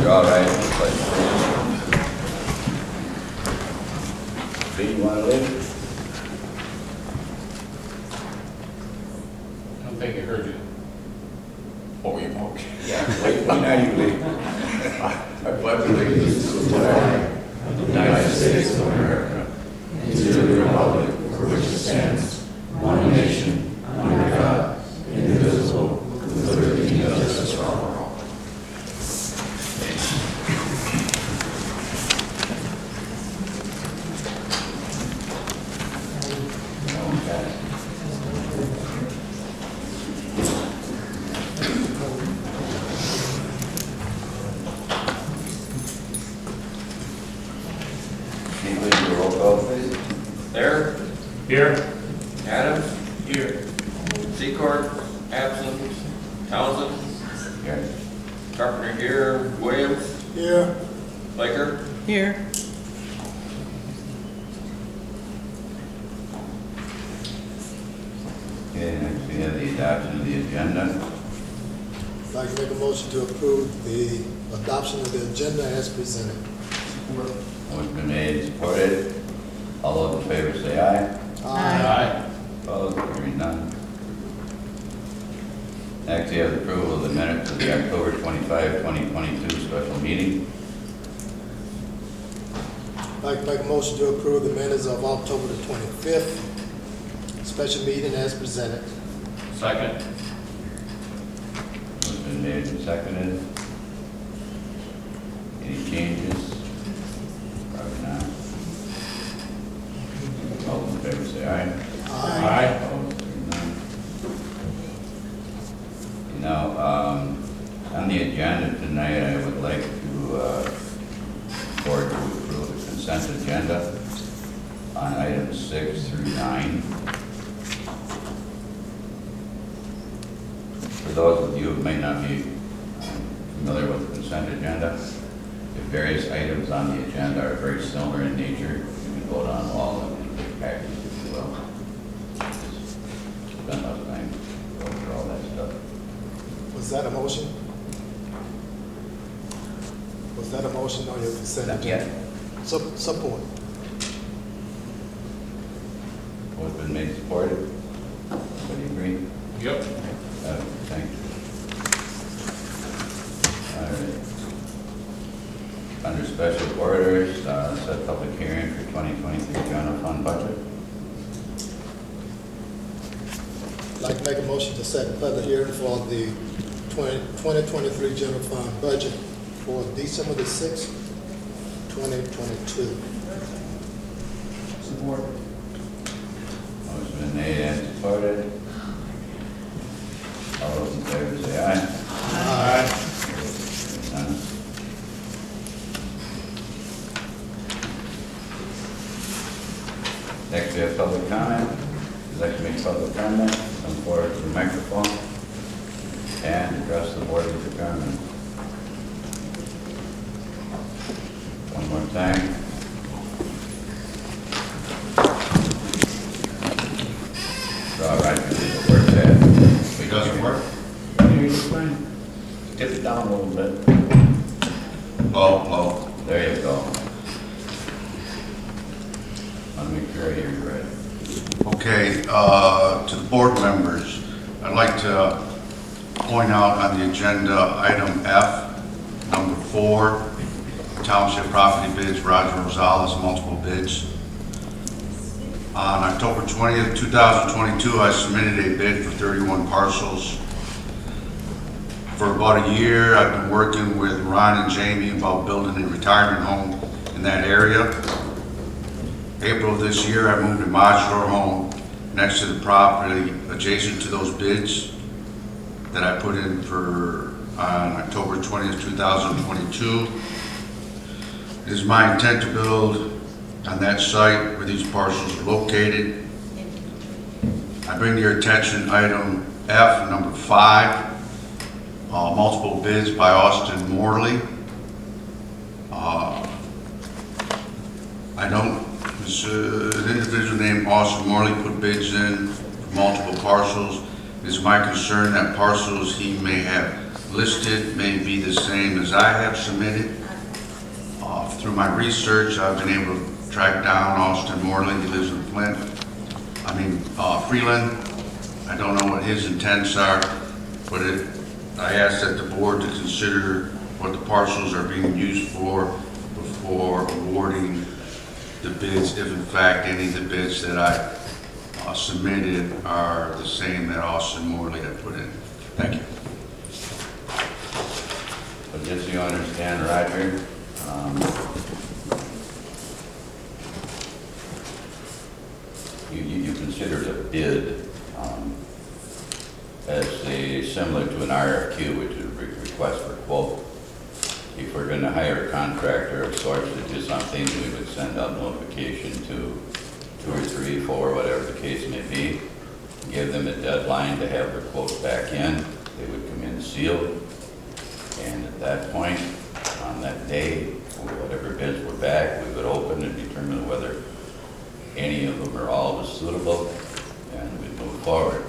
All right. B, you want to leave? I don't think I heard you. Oh, you okay? Yeah, wait, now you leave. I pledge allegiance to the flag of the United States of America and to the republic for which it stands, one nation, under God, indivisible, with liberty and justice for all. There. Here. Adams. Here. Secord. Absent. Townsend. Here. Carpenter here. Williams. Here. Laker. Here. Okay, next we have the adoption of the agenda. I'd like to make a motion to approve the adoption of the agenda as presented. Motion been made and supported. All those in favor say aye. Aye. Opposed, hearing none. Next, we have the approval of the minutes of the October 25, 2022 special meeting. I'd like to make a motion to approve the minutes of October the 25th, special meeting as presented. Second. Motion been made and seconded. Any changes? Probably not. All those in favor say aye. Aye. Opposed, hearing none. Now, on the agenda tonight, I would like to board to approve the consent agenda on items 6 through 9. For those of you who may not be familiar with the consent agenda, the various items on the agenda are very similar in nature. You can vote on all of them in big packages, if you will. Spend less time going through all that stuff. Was that a motion? Was that a motion on your consent Not agenda? yet. Support. What's been made, supported? Everybody agree? Yep. Thank you. All right. Under special orders, set public hearing for 2023 general fund budget. I'd like to make a motion to set a public hearing for the 2023 general fund budget for December the 6th, 2022. Support. Motion been made and supported. All those in favor say aye. Aye. None. Next, we have public comment. If you'd like to make public comment, come forward to the microphone and address the board with your comment. One more time. All right, where's that? It doesn't work? You're just fine. Tip it down a little bit. Low. There you go. Let me make sure I hear you right. Okay, to the board members, I'd like to point out on the agenda, item F, number 4, Township property bids, Roger Rosalez, multiple bids. On October 20th, 2022, I submitted a bid for 31 parcels. For about a year, I've been working with Ron and Jamie about building a retirement home in that area. April of this year, I moved a modular home next to the property adjacent to those bids that I put in for on October 20th, 2022. It is my intent to build on that site where these parcels are located. I bring to your attention item F, number 5, multiple bids by Austin Morley. An individual named Austin Morley put bids in for multiple parcels. It is my concern that parcels he may have listed may be the same as I have submitted. Through my research, I've been able to track down Austin Morley. He lives in Freeland. I don't know what his intents are, but I ask that the board to consider what the parcels are being used for before awarding the bids, if in fact any of the bids that I submitted are the same that Austin Morley had put in. Thank you. But just so you understand, Roger, you considered a bid as similar to an RFQ, which is a request for quote. If we're going to hire a contractor of sorts to do something, we would send out notification to 2 or 3, 4, whatever the case may be, give them a deadline to have their quotes back in. They would come in sealed, and at that point, on that day, whatever bids were back, we would open and determine whether any of them or all was suitable, and we'd move forward.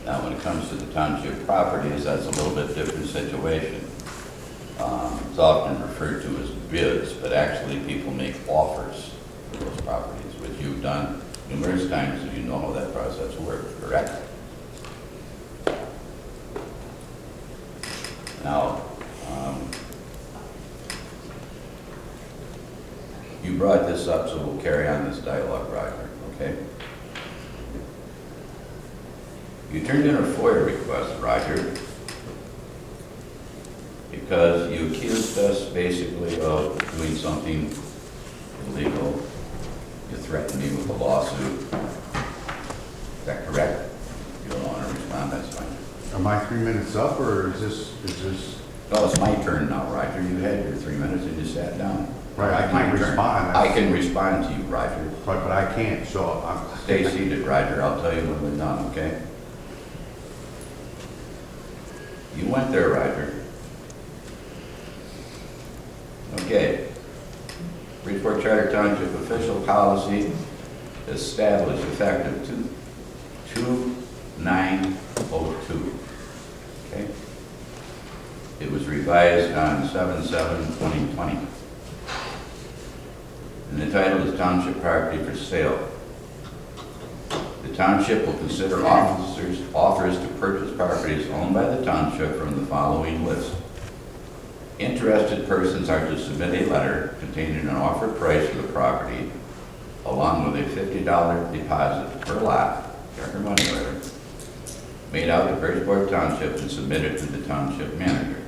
Now, when it comes to the township properties, that's a little bit different situation. It's often referred to as bids, but actually people make offers for those properties, which you've done numerous times, so you know how that process works, correct? Now, you brought this up, so we'll carry on this dialogue, Roger, okay? You turned in a FOIA request, Roger, because you accused us basically of doing something illegal. You threatened me with a lawsuit. Is that correct? If you don't want to respond, that's fine. Are my 3 minutes up, or is this? No, it's my turn now, Roger. You had your 3 minutes and you sat down. Right, I can't respond. I can respond to you, Roger. Right, but I can't, so I'm... Stay seated, Roger. I'll tell you when we're done, okay? You went there, Roger. Okay. Bridgeport Charter Township official policy established effective 2/9/02. Okay. It was revised on 7/7/2020. And the title is Township Property for Sale. The township will consider offers to purchase properties owned by the township from the following list. Interested persons are to submit a letter containing an offer price for the property, along with a $50 deposit per lot, check or money order, made out to Bridgeport Township and submitted to the Township Manager.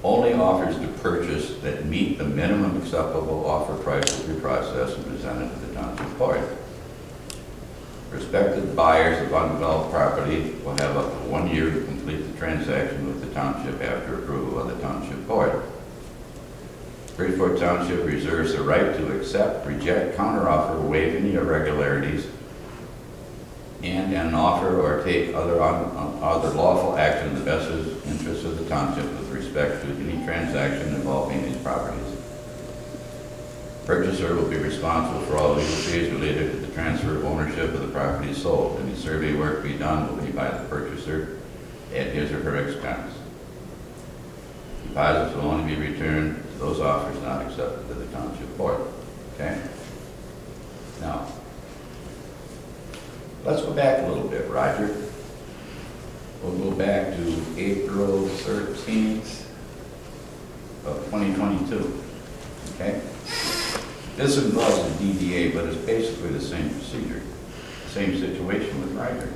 Only offers to purchase that meet the minimum acceptable offer price will be processed and presented to the Township Board. Prospective buyers of undeveloped property will have up to 1 year to complete the transaction with the Township after approval of the Township Board. Bridgeport Township reserves the right to accept, reject, counteroffer, waive any irregularities, and an offer or take other lawful action in the best interest of the Township with respect to any transaction involving these properties. Purchaser will be responsible for all legal fees related to the transfer of ownership of the property sold. Any survey work to be done will be by the purchaser at his or her expense. Deposits will only be returned to those offers not accepted to the Township Board. Okay? Now, let's go back a little bit, Roger. We'll go back to April 13th of 2022. Okay? This involves a DDA, but it's basically the same procedure, same situation with Ryder.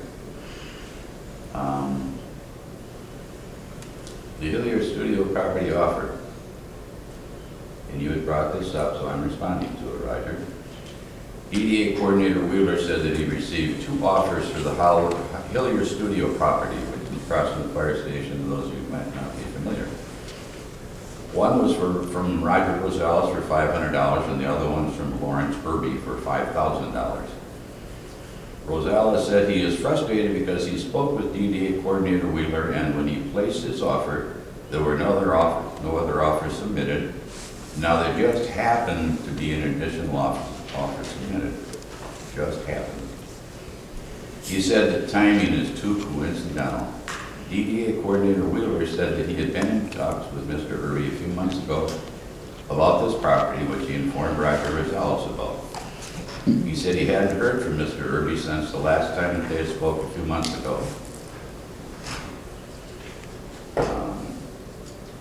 The Hillier Studio property offer, and you had brought this up, so I'm responding to it, Ryder. DDA Coordinator Wheeler said that he received 2 offers for the Hillier Studio property, which is across from the fire station, those of you who might not be familiar. One was from Roger Rosalez for $500, and the other one was from Lawrence Irby for $5,000. Rosales said he is frustrated because he spoke with DDA Coordinator Wheeler, and when he placed his offer, there were no other offers submitted. Now, there just happened to be an additional offer submitted. Just happened. He said that timing is too coincidental DDA Coordinator Wheeler said that he had been in talks with Mr. Irby a few months ago about this property, which he informed Roger Rosalez about. He said he hadn't heard from Mr. Irby since the last time that they had spoke a few months ago.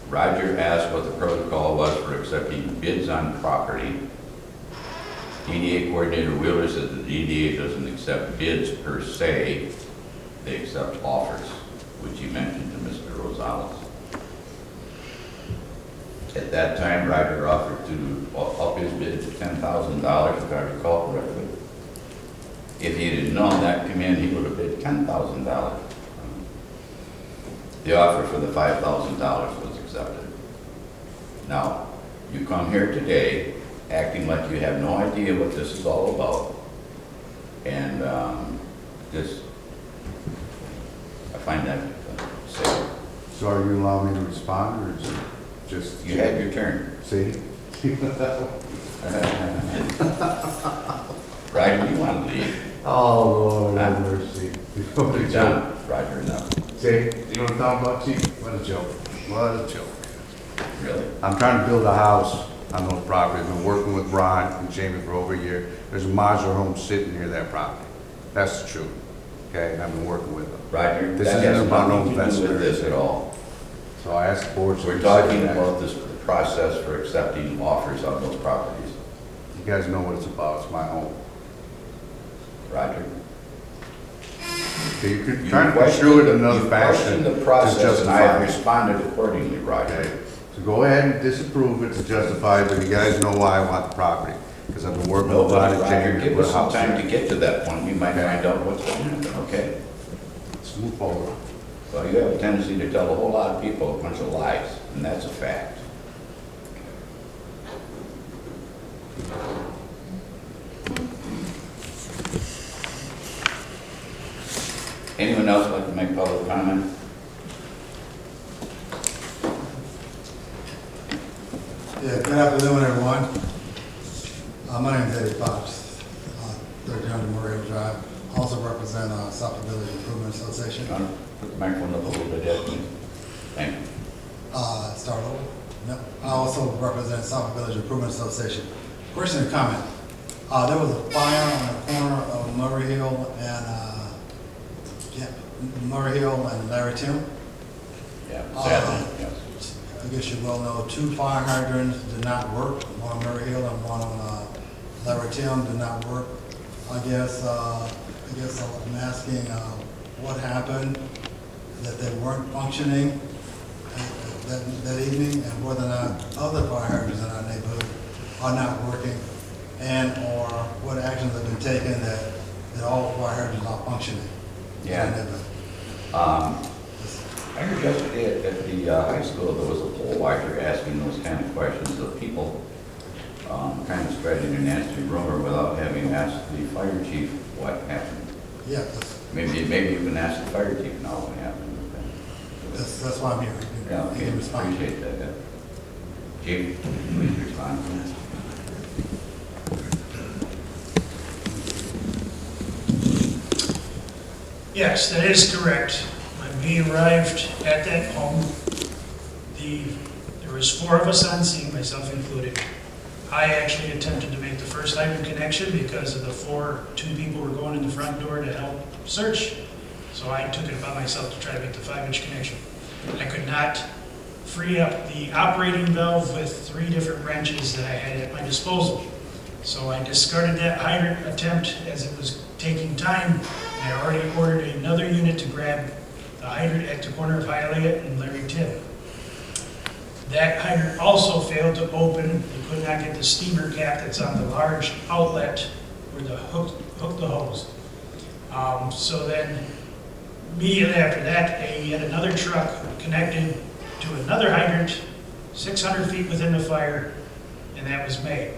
Roger asked what the protocol was for accepting bids on property. DDA Coordinator Wheeler said the DDA doesn't accept bids per se, they accept offers, which he mentioned to Mr. Rosales. At that time, Roger offered to up his bid to $10,000, if I recall correctly. If he had known that come in, he would have bid $10,000. The offer for the $5,000 was accepted. Now, you come here today acting like you have no idea what this is all about. And I find that sad. So are you allowing me to respond, or is it just? You had your turn. See? Roger, you want to leave? Oh, Lord, have mercy. You're done, Roger, enough. See, you know what I'm talking about, Chief? What a joke. What a joke. Really? I'm trying to build a house on those properties. I've been working with Ron and Jamie for over a year. There's a modular home sitting near that property. That's the truth. Okay, and I've been working with them. Roger, This that isn't has about no nothing to do with investment. this at all. So I asked the board. to We're talking consider that. about this, the process for accepting offers on those properties. You guys know what it's about. It's my home. Roger? Okay, you can You try to questioned- construe it in another you fashion. questioned the to process, and I have justify it. responded accordingly, Roger. Okay, so go ahead and disapprove it to justify it, but you guys know why I want the property. Because I've been working No, with but Ron and Roger, Jamie to give put us a some house time there. to get to that point. We might find out what's going to happen, okay? Let's move forward. Well, you have a tendency to tell a whole lot of people a bunch of lies, and that's a fact. Anyone else like to make public comment? Yeah, good afternoon, everyone. My name is Eddie Fox, 300 Morley Drive. I also represent South Village Improvement Association. John, put the microphone up a little bit, yeah, please. Thank you. Start over? No. I also represent South Village Improvement Association. Question and comment. There was a fire on the corner of Murray Hill and Larry Tim. Yeah, sadly, yes. I guess you well know 2 fire hydrants did not work, one on Murray Hill and one on Larry Tim did not work. I guess I'm asking what happened, that they weren't functioning that evening, and whether or not other fire hydrants in our neighborhood are not working, and or what actions have been taken that all fire hydrants are functioning in our Yeah. neighborhood. I heard yesterday at the high school, there was a poll watcher asking those kind of questions of people, kind of spreading a nasty rumor without having asked the fire chief what happened. Yeah, Maybe you can ask the fire chief now what happened with that. that's why I'm here. Yeah, You okay, can respond. appreciate that. Yeah. Chief, please respond. Yes, that is correct. When we arrived at that home, there was 4 of us on scene, myself included. I actually attempted to make the first hydrant connection because of the 2 people were going in the front door to help search. So I took it upon myself to try to make the 5-inch connection. I could not free up the operating valve with 3 different wrenches that I had at my disposal. So I discarded that hydrant attempt as it was taking time. I already ordered another unit to grab the hydrant at the corner of Hialeah and Larry Tim. That hydrant also failed to open. You could not get the steamer cap that's on the large outlet where the hook the hose. So then, immediately after that, yet another truck connected to another hydrant 600 feet within the fire, and that was made.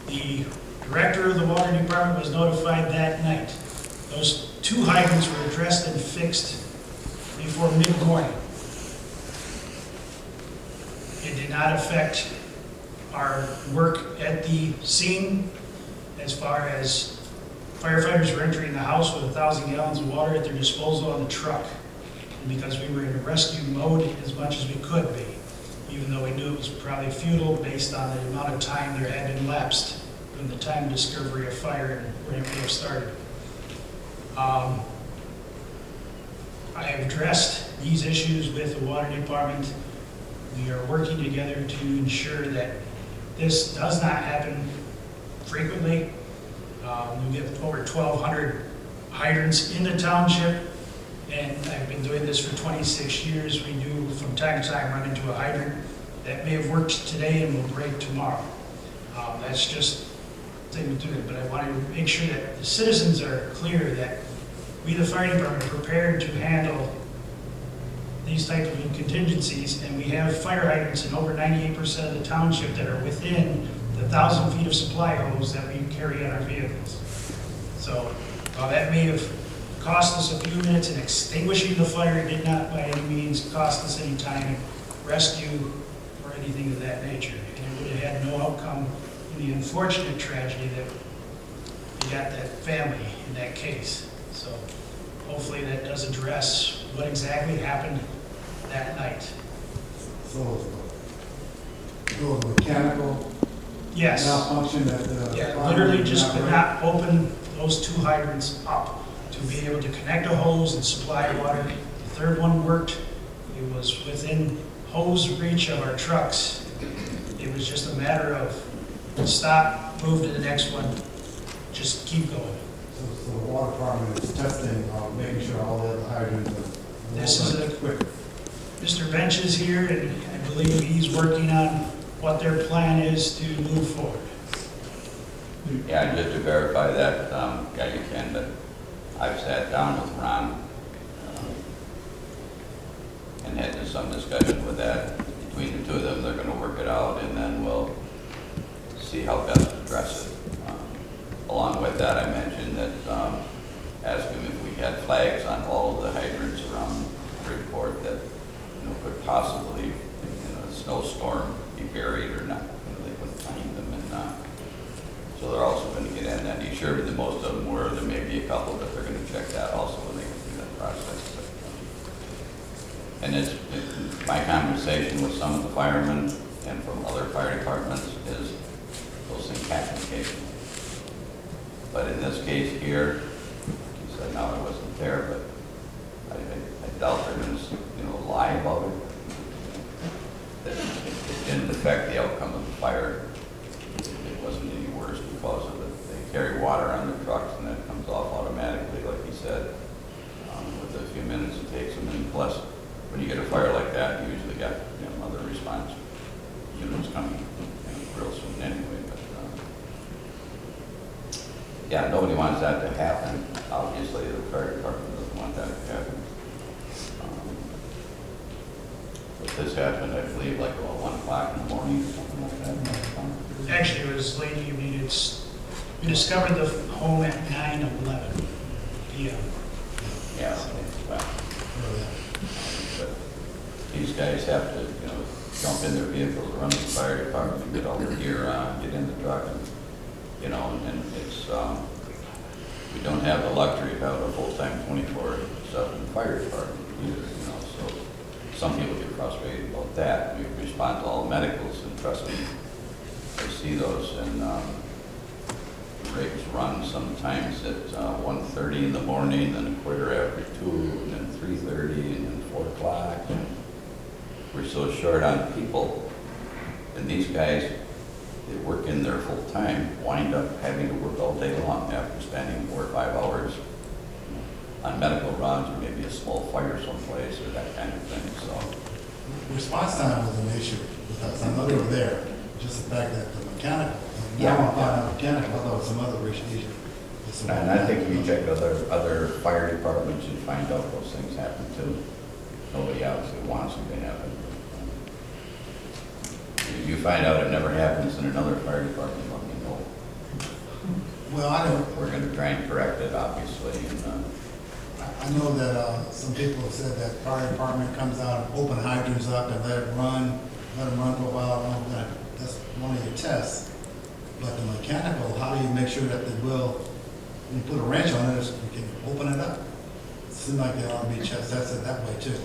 The director of the water department was notified that night. Those 2 hydrants were addressed and fixed before mid-morning. It did not affect our work at the scene as far as firefighters were entering the house with 1,000 gallons of water at their disposal on the truck. because we were in a rescue mode as much as we could be, even though we knew it was probably futile based on the amount of time there had elapsed from the time of discovery of fire and when it may have started. I have addressed these issues with the water department. We are working together to ensure that this does not happen frequently. We have over 1,200 hydrants in the township, and I've been doing this for 26 years. We do from time to time run into a hydrant that may have worked today and will break tomorrow. That's just the thing to do it, but I want to make sure that the citizens are clear that we, the fire department, are prepared to handle these types of contingencies, and we have fire hydrants in over 98% of the township that are within the 1,000 feet of supply hose that we carry on our vehicles. So while that may have cost us a few minutes in extinguishing the fire, it did not by any means cost us any time in rescue or anything of that nature. And it would have had no outcome in the unfortunate tragedy that we got that family in that case. So hopefully that does address what exactly happened that night. So, mechanical Yes. malfunction at the. Yeah, literally just could not open those two hydrants up to be able to connect a hose and supply water. The third one worked. It was within hose reach of our trucks. It was just a matter of stop, move to the next one, just keep going. So the water department is testing, making sure all the other hydrants are. This is a- quick. Mr. Bench is here, and I believe he's working on what their plan is to move forward. Yeah, just to verify that, yeah, you can, but I've sat down with Ron and had some discussion with that. Between the two of them, they're gonna work it out, and then we'll see how best to address it. Along with that, I mentioned that, ask him if we had flags on all of the hydrants around Bridgeport that, could possibly, in a snowstorm, be buried or not. They couldn't find them, and so they're also going to get in that. He's sure that most of them were. There may be a couple, but they're going to check that also when they go through that process. And it's my conversation with some of the firemen and from other fire departments is those things happen occasionally. But in this case here, he said, no, I wasn't there, but I doubt they're going to, lie about it. That it didn't affect the outcome of the fire. It wasn't any worse because of it. They carry water on their trucks, and that comes off automatically, like he said. With a few minutes, it takes them. And plus, when you get a fire like that, you usually got other response units coming real soon anyway. But yeah, nobody wants that to happen. Obviously, the fire department doesn't want that to happen. But this happened, I believe, like about 1 o'clock in the morning, something like that. Actually, it was late evening. We discovered the home at 9:11 p.m. Yeah, well, but these guys have to, jump in their vehicles, run to the fire department, get all their gear on, get in the truck, and, and it's, we don't have the luxury of having a full-time 24/7 fire department either, so some people get frustrated about that. We respond to all medicals, and trust me, I see those, and rigs run sometimes at 1:30 in the morning, then a quarter after 2, and then 3:30, and then 4 o'clock. And we're so short on people, and these guys, they work in there full time, wind up having to work all day long after spending 4 or 5 hours on medical runs, or maybe a small fire someplace, or that kind of thing. So Response time was an issue with us. I know they were there, just the fact that the mechanical, Yeah. now I'm finding out mechanical, I thought it was some other issue. And I think if you check other fire departments, you find out those things happen too. Nobody obviously wants them to happen. If you find out it never happens in another fire department, let me know. Well, I don't, We're going to try and correct it, obviously. And, I know that some people have said that fire department comes out and open hydrants up and let them run for a while. I don't know if that's one of your tests. But the mechanical, how do you make sure that they will, when you put a wrench on it, you can open it up? seems like they ought to be checked, that's it that way too.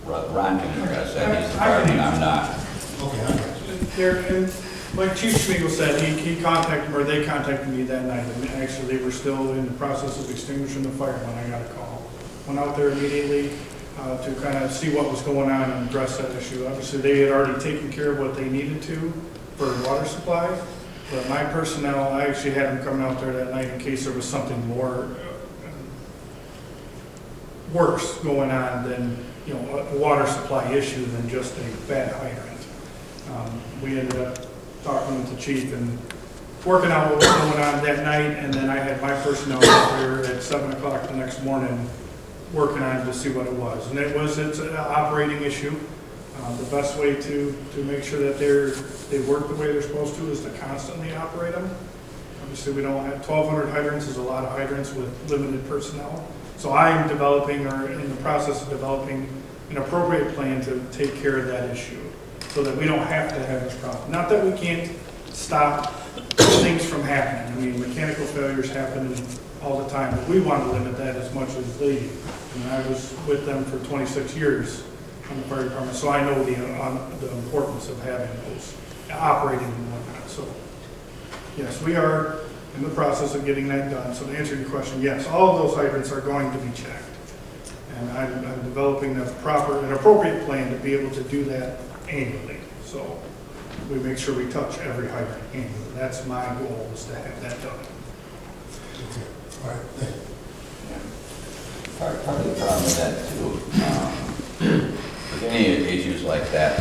Ron can address that, he's the department, I'm not. Okay, I got you. There, and like Chief Schmiegel said, he contacted me, or they contacted me that night, and actually they were still in the process of extinguishing the fire when I got a call. Went out there immediately to kind of see what was going on and address that issue. Obviously, they had already taken care of what they needed to for water supply, but my personnel, I actually had them coming out there that night in case there was something more worse going on than, you know, a water supply issue than just a bad hydrant. We ended up talking with the chief and working out what was going on that night, and then I had my personnel out there at 7 o'clock the next morning working on it to see what it was. And it's an operating issue. The best way to make sure that they work the way they're supposed to is to constantly operate them. Obviously, we don't have 1,200 hydrants is a lot of hydrants with limited personnel. So I'm developing, or in the process of developing, an appropriate plan to take care of that issue so that we don't have to have this problem. Not that we can't stop things from happening. I mean, mechanical failures happen all the time, but we want to limit that as much as they do. And I was with them for 26 years on the fire department, so I know the importance of having those operating and whatnot. So, yes, we are in the process of getting that done. So to answer your question, yes, all of those hydrants are going to be checked. And I'm developing an appropriate plan to be able to do that annually. So we make sure we touch every hydrant annually. That's my goal, is to have that done. Okay. All right, thank you. Part of the problem with that too, with any issues like that,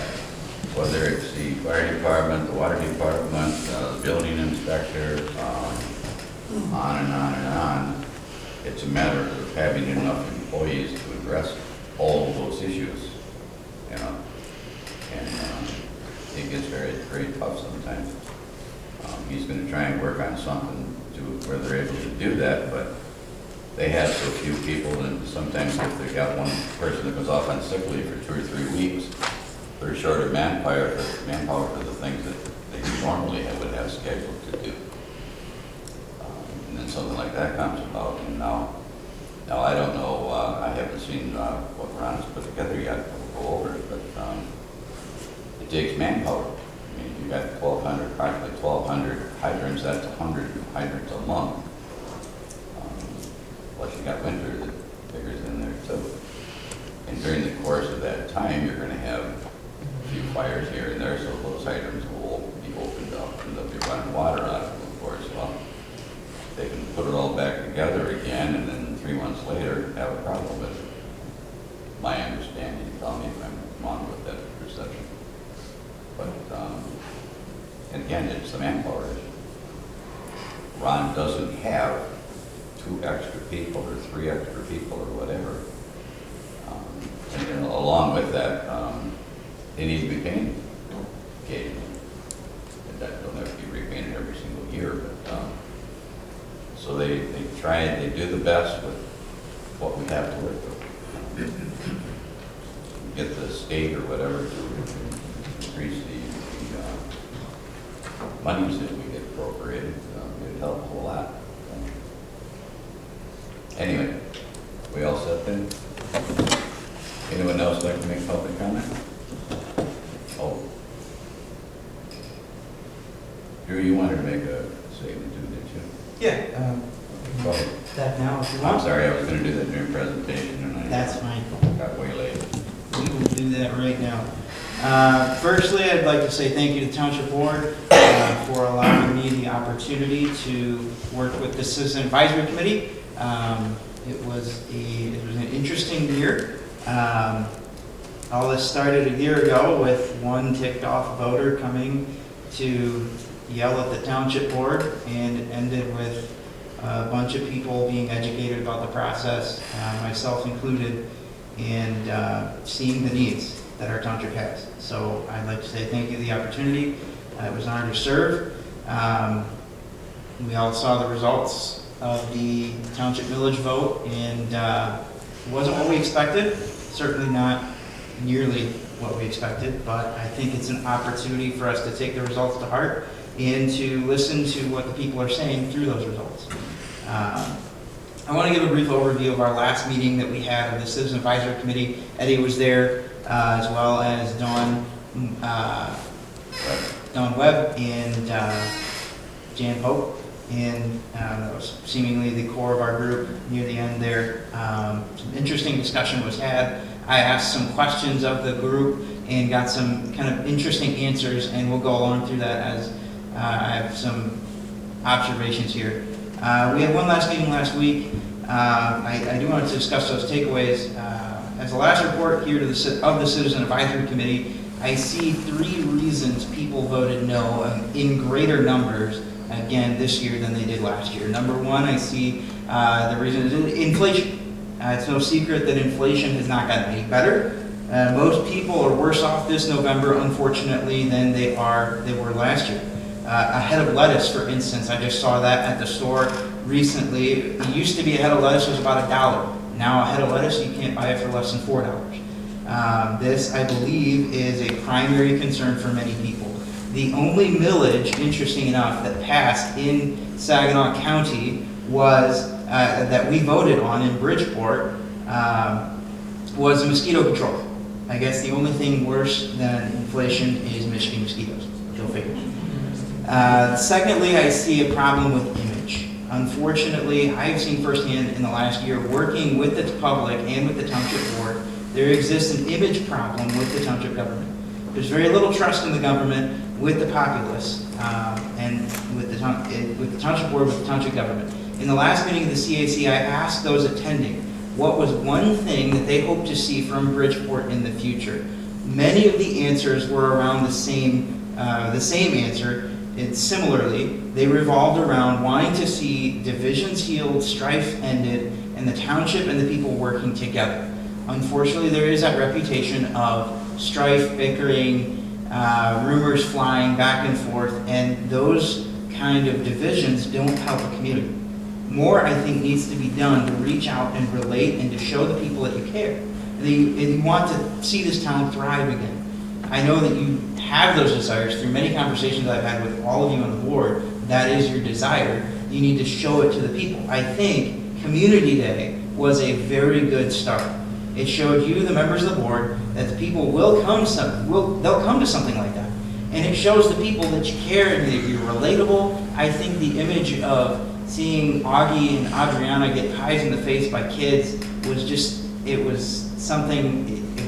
whether it's the fire department, the water department, the building inspector, on and on and on, it's a matter of having enough employees to address all of those issues, you know, and it gets very, very tough sometimes. He's going to try and work on something to where they're able to do that, but they have so few people, and sometimes if they've got one person that goes off on sick leave for 2 or 3 weeks, they're short of manpower for the things that they normally would have scheduled to do. And then something like that comes about, and now I don't know, I haven't seen what Ron has put together yet, we'll go over it, but it takes manpower. I mean, you got approximately 1,200 hydrants, that's 100 hydrants a month. Plus you got winter that figures in there too. And during the course of that time, you're going to have a few fires here and there, so those hydrants will be opened up and they'll be running water out of them, of course. Well, they can put it all back together again, and then 3 months later have a problem with it. My understanding, tell me if I'm wrong with that perception. But, and again, it's the manpower issue. Ron doesn't have 2 extra people or 3 extra people or whatever. And then along with that, they need to be painted occasionally. And that don't have to be repainted every single year, but so they try and they do the best with what we have to work with. Get the state or whatever to increase the monies that we get appropriated. It'd help a whole lot. Anyway, we all set then? Anyone else like to make public comment? Oh. Drew, you wanted to make a statement too, didn't you? Yeah, Go ahead. that now if you I'm want. sorry, I was going to do that during presentation and I That's fine. got way late. We will do that right now. Firstly, I'd like to say thank you to the Township Board for allowing me the opportunity to work with the Citizen Advisory Committee. It was an interesting year. All this started a year ago with one ticked off voter coming to yell at the Township Board, and it ended with a bunch of people being educated about the process, myself included, and seeing the needs that our township has. So I'd like to say thank you for the opportunity. It was an honor to serve. We all saw the results of the township millage vote, and it wasn't what we expected, certainly not nearly what we expected, but I think it's an opportunity for us to take the results to heart and to listen to what the people are saying through those results. I want to give a brief overview of our last meeting that we had of the Citizen Advisory Committee. Eddie was there, as well as Dawn Webb and Jan Pope. And that was seemingly the core of our group near the end there. Some interesting discussion was had. I asked some questions of the group and got some kind of interesting answers, and we'll go along through that as I have some observations here. We had one last meeting last week. I do want to discuss those takeaways. As the last report here of the Citizen Advisory Committee, I see 3 reasons people voted no in greater numbers again this year than they did last year. Number 1, I see the reason is inflation. It's no secret that inflation has not gotten any better. Most people are worse off this November, unfortunately, than they were last year. A head of lettuce, for instance, I just saw that at the store recently. It used to be a head of lettuce was about $1. Now a head of lettuce, you can't buy it for less than $4. This, I believe, is a primary concern for many people. The only millage, interesting enough, that passed in Saginaw County was, that we voted on in Bridgeport, was mosquito control. I guess the only thing worse than inflation is Michigan mosquitoes. Go figure. Secondly, I see a problem with image. Unfortunately, I have seen firsthand in the last year, working with the public and with the Township Board, there exists an image problem with the Township government. There's very little trust in the government with the populace and with the Township Board, with the Township government. In the last meeting of the CAC, I asked those attending what was one thing that they hoped to see from Bridgeport in the future. Many of the answers were around the same answer. And similarly, they revolved around wanting to see divisions healed, strife ended, and the township and the people working together. Unfortunately, there is that reputation of strife, bickering, rumors flying back and forth, and those kind of divisions don't help a community. More, I think, needs to be done to reach out and relate and to show the people that you care. And you want to see this town thrive again. I know that you have those desires through many conversations I've had with all of you on the board. That is your desire. You need to show it to the people. I think Community Day was a very good start. It showed you, the members of the board, that the people will come to something like that. And it shows the people that you care and that you're relatable. I think the image of seeing Augie and Adriana get pies in the face by kids was just, it was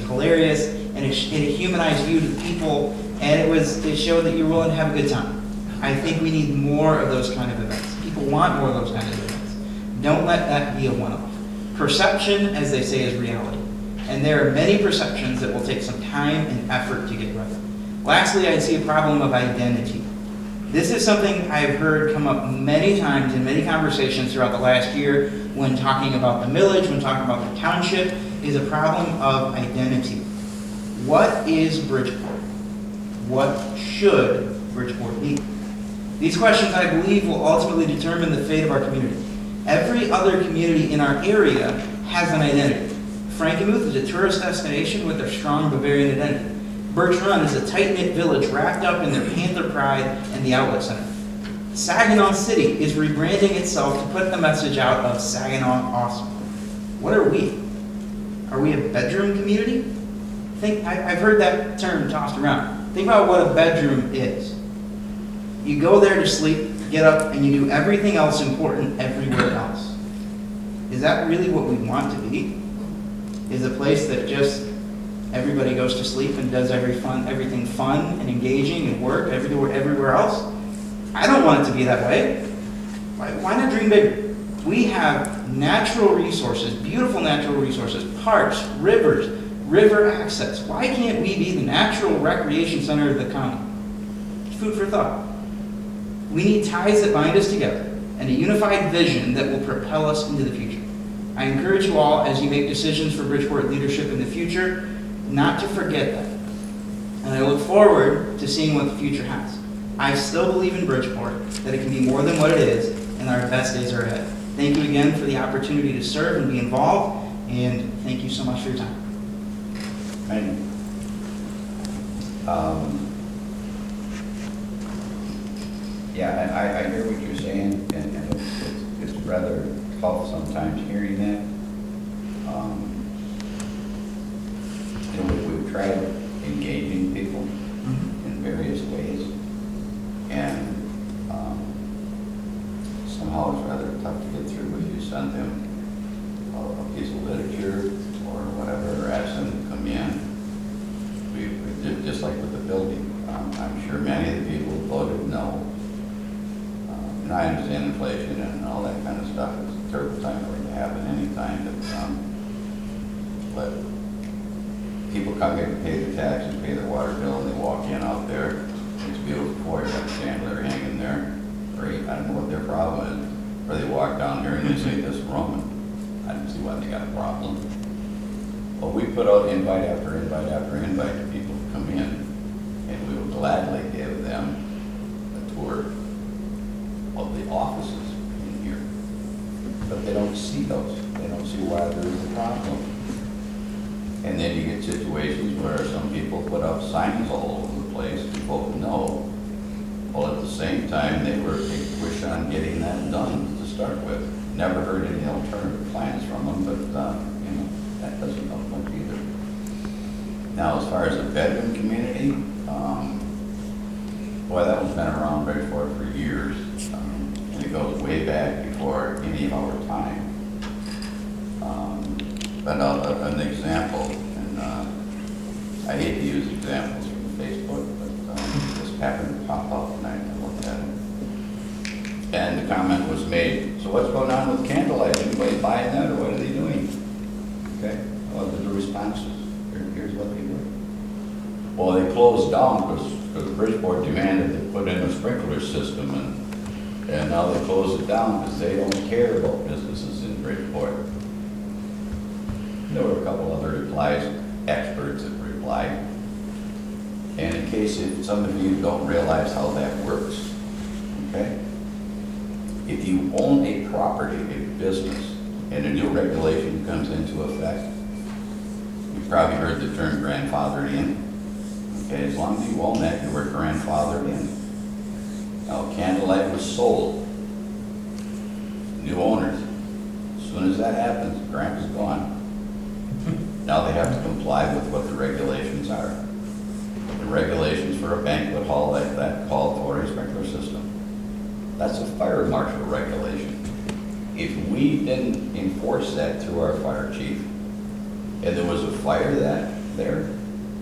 hilarious, and it humanized you to the people, and it showed that you're willing to have a good time. I think we need more of those kind of events. People want more of those kind of events. Don't let that be a one-off. Perception, as they say, is reality. And there are many perceptions that will take some time and effort to get right. Lastly, I see a problem of identity. This is something I've heard come up many times in many conversations throughout the last year when talking about the millage, when talking about the township, is a problem of identity. What is Bridgeport? What should Bridgeport be? These questions, I believe, will ultimately determine the fate of our community. Every other community in our area has an identity. Frankenmuth is a tourist destination with their strong Bavarian identity. Birch Run is a tight-knit village wrapped up in their Panther pride and the outlet center. Saginaw City is rebranding itself to put the message out of Saginaw Awesome. What are we? Are we a bedroom community? I've heard that term tossed around. Think about what a bedroom is. You go there to sleep, get up, and you do everything else important everywhere else. Is that really what we want to be? Is a place that just everybody goes to sleep and does everything fun and engaging and work everywhere else? I don't want it to be that way. Why not dream bigger? We have natural resources, beautiful natural resources, parks, rivers, river access. Why can't we be the natural recreation center of the county? Food for thought. We need ties that bind us together and a unified vision that will propel us into the future. I encourage you all, as you make decisions for Bridgeport leadership in the future, not to forget that. And I look forward to seeing what the future has. I still believe in Bridgeport, that it can be more than what it is, and our best days are ahead. Thank you again for the opportunity to serve and be involved, and thank you so much for your time. Thank you. Yeah, I hear what you're saying, and it's rather tough sometimes hearing that. You know, we've tried engaging people in various ways, and somehow it's rather tough to get through if you send them a piece of literature or whatever, or ask them to come in. We did just like with the building. I'm sure many of the people voted no. And I understand inflation and all that kind of stuff. It's a terrible time for it to happen anytime. But people come here to pay their taxes, pay their water bill, and they walk in out there. It's beautiful for you, got a chandelier hanging there. Great, I don't know what their problem is. Or they walk down here and they say this room, and I don't see why they got a problem. Well, we put out invite after invite after invite to people to come in, and we will gladly give them a tour of the offices in here. But they don't see those. They don't see why there is a problem. And then you get situations where some people put up signs all over the place to vote no. Well, at the same time, they push on getting that done to start with. Never heard any alternative plans from them, but you know, that doesn't help much either. Now, as far as the bedroom community, boy, that one's been around Bridgeport for years. And it goes way back before any of our time. But an example, and I hate to use examples from Facebook, but this happened to pop up and I looked at it. And the comment was made, so what's going on with candlelight? Anybody buying that, or what are they doing? Okay, well, the responses, here's what they do. Well, they closed down because Bridgeport demanded they put in a sprinkler system, and now they closed it down because they don't care about businesses in Bridgeport. There were a couple other replies, experts that replied. And in case if some of you don't realize how that works, okay? If you own a property, a business, and a new regulation comes into effect, you've probably heard the term grandfathered in. Okay, as long as you own that, you were grandfathered in. Now, candlelight was sold. New owners. As soon as that happens, grant is gone. Now they have to comply with what the regulations are. The regulations for a banquet hall like that call for a sprinkler system. That's a fire marshal regulation. If we didn't enforce that through our fire chief, and there was a fire there,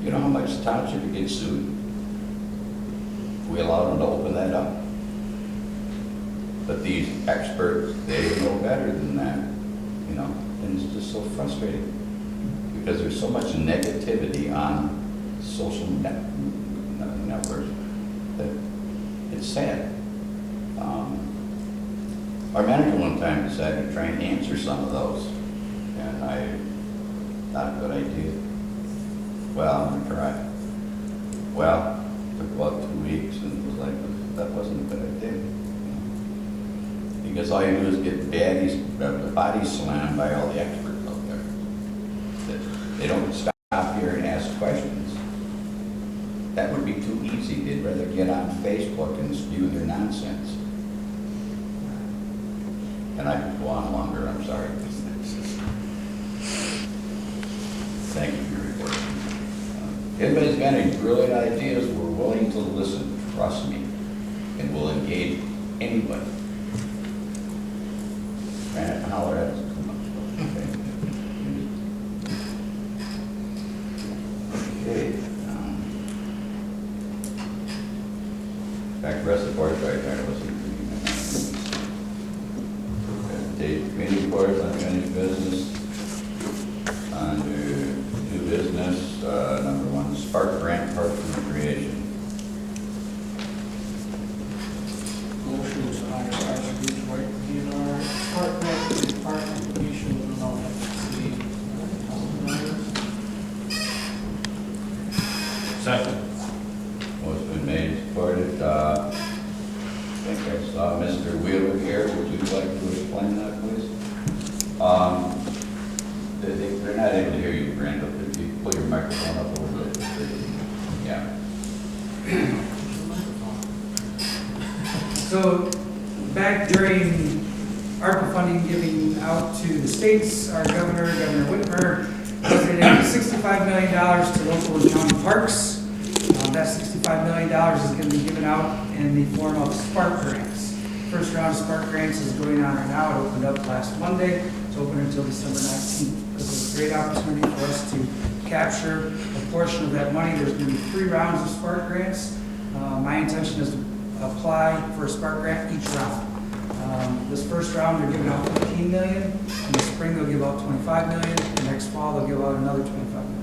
you know how much the township would get sued? We allowed them to open that up. But these experts, they know better than that, you know, and it's just so frustrating. Because there's so much negativity on social networks that it's sad. Our manager one time decided to try and answer some of those, and not a good idea. Well, I'm gonna try. Well, it took about 2 weeks, and it was like, that wasn't a good idea. Because all you do is get bodies slammed by all the experts out there. They don't stop here and ask questions. That would be too easy. They'd rather get on Facebook and spew their nonsense. And I could go on longer, I'm sorry. Thank you for your report. If anybody's got any brilliant ideas, we're willing to listen, trust me, and we'll engage anybody. And holler at us. Okay. Back to the rest of the board, right there. Committee reports, unfinished business. Under new business, number 1, Spark Grant Park and Recreation. Motion to hire Hazardous right DNR Park Grant Park Application with amount of $8,000. Second. Motion been made, supported. I think I saw Mr. Wheeler here. Would you like to explain that, please? They're not able to hear you, Brenda. If you pull your microphone up a little bit. Yeah. So back during ARPA funding giving out to the states. Our Governor Whitmer, designated $65 million to local and county parks. That $65 million is going to be given out in the form of Spark grants. First round of Spark grants is going on right now. It opened up last Monday. It's open until December 19th. This is a great opportunity for us to capture a portion of that money. There's going to be 3 rounds of Spark grants. My intention is to apply for a Spark grant each round. This first round, they're giving out $15 million. In the spring, they'll give out $25 million. The next fall, they'll give out another $25 million.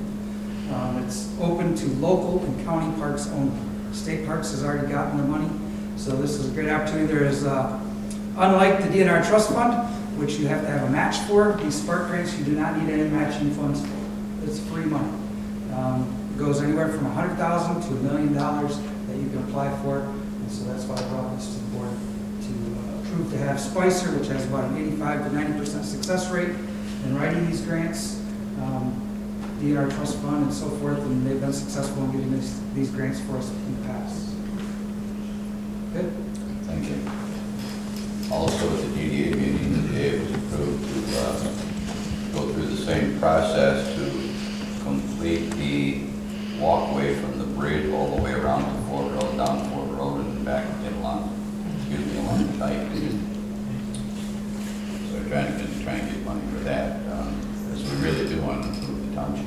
It's open to local and county parks only. State parks has already gotten the money, so this is a great opportunity. There is, unlike the DNR Trust Fund, which you have to have a match for, these Spark grants you do not need any matching funds for. It's free money. It goes anywhere from $100,000 to $1 million that you can apply for, and so that's why I brought this to the board to approve to have Spicer, which has about an 85 to 90% success rate in writing these grants. DNR Trust Fund and so forth, and they've been successful in getting these grants for us in the past. Good? Thank you. Also, at the DDA meeting today, it was approved to go through the same process to complete the walkway from the bridge all the way around to Fort Road, down Fort Road, and back along the dike. So we're trying to get money for that, as we really do want to improve the township.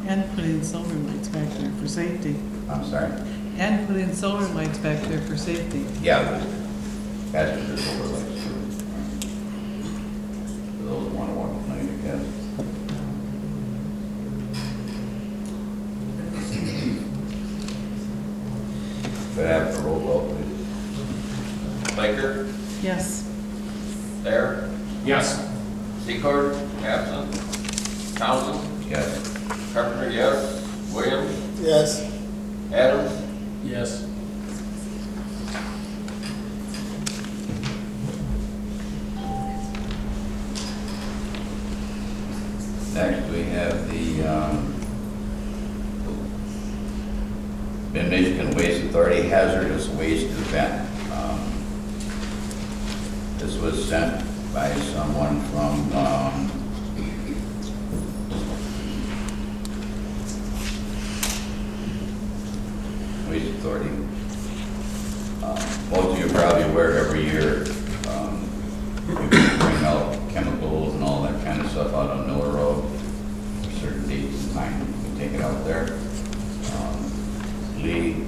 And put in solar lights back there for safety. I'm sorry? And put in solar lights back there for safety. Yeah, that's what there's overlays too. For those that want to walk at night, I guess. Could I have a roll call, please? Baker, Yes. Thayer, Yes. Secord, absent. Townsend, Yes. Carpenter, yes. Williams, Yes. Adams, Yes. Next, we have the Mid-Michigan Waste Authority Hazardous Waste Event. This was sent by someone from Waste Authority. Most of you are probably aware every year you bring out chemicals and all that kind of stuff out on Miller Road. Certain dates and time you can take it out there. Lee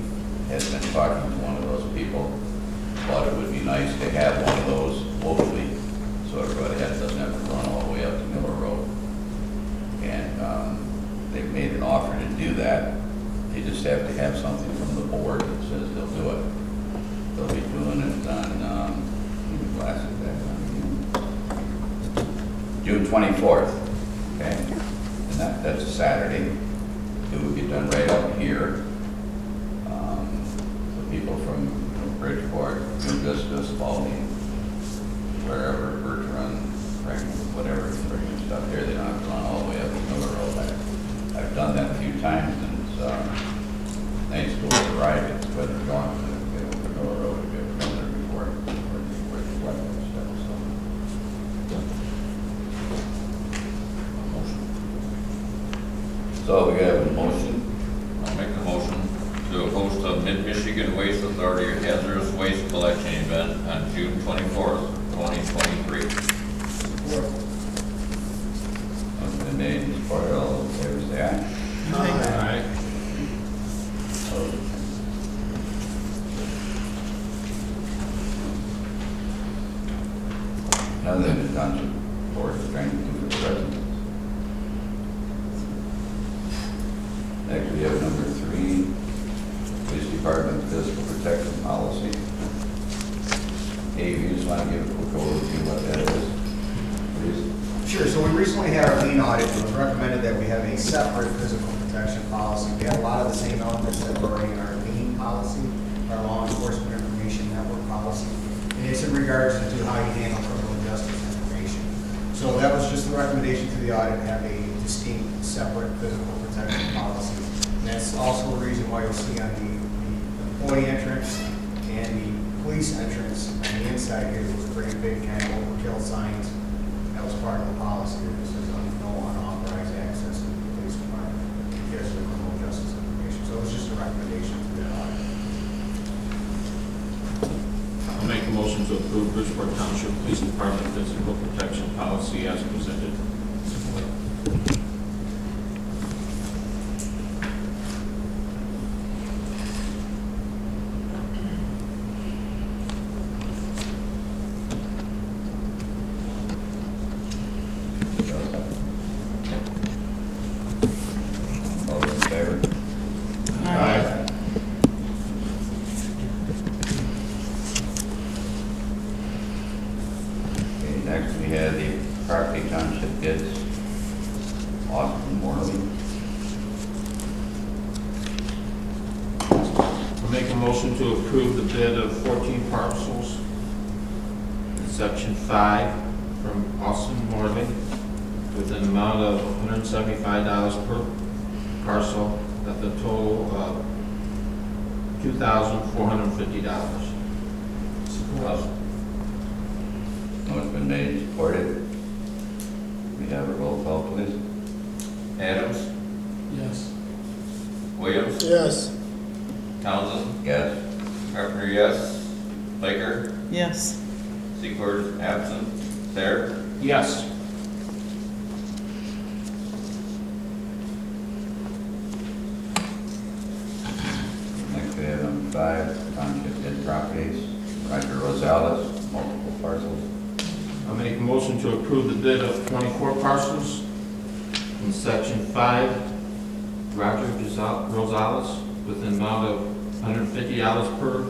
has been talking to one of those people. Thought it would be nice to have one of those locally, so everybody doesn't have to run all the way up to Miller Road. And they've made an offer to do that. They just have to have something from the board that says they'll do it. They'll be doing it on June 24th. Okay, and that's a Saturday. It would be done right up here. The people from Bridgeport, New Vista, Spalding, wherever, Bertrand, Franklin, whatever, bringing stuff here, they don't have to run all the way up to Miller Road. I've done that a few times, and it's nice to ride. It's whether you're going to Miller Road, if you ever been there before, where the weather and stuff. So we have a motion. I'll make the motion to host a Mid-Michigan Waste Authority Hazardous Waste Collection Event on June 24th, 2023. Motion been made and supported. All those in favor say aye. Aye. Opposed? Another than the Township Board is trying to do for the residents. Next, we have number 3, Police Department Physical Protection Policy. Dave, you just want to give a quick overview what that is, please? Sure. So we recently had our lien audit, and it was recommended that we have a separate physical protection policy. We have a lot of the same elements that are already in our lien policy, our law enforcement information network policy, and it's in regards to how you handle criminal justice information. So that was just the recommendation to the audit to have a distinct, separate physical protection policy. And that's also the reason why you'll see on the employee entrance and the police police entrance on the inside here was great big kind of overkill signs. That was part of the policy. This is no unauthorized access to the police department because of the criminal justice information. So it was just a recommendation to the audit. I'll make a motion to approve Bridgeport Township Police Department physical protection policy as presented. Support. All those in favor? Aye. Okay, next we have the property township bids. Austin Morley. I'll make a motion to approve the bid of 14 parcels in Section 5 from Austin Morley with an amount of $175 per parcel at the total of $2,450. Motion been made and supported. We have a roll call, please. Adams? Yes. Williams? Yes. Townsend? Yes. Carpenter, yes. Baker? Yes. Secord is absent. Thayer? Yes. Next we have number 5, township bid properties. Roger Rosalez, multiple parcels. I'll make a motion to approve the bid of 24 parcels in Section 5, Roger Rosalez, with an amount of $150 per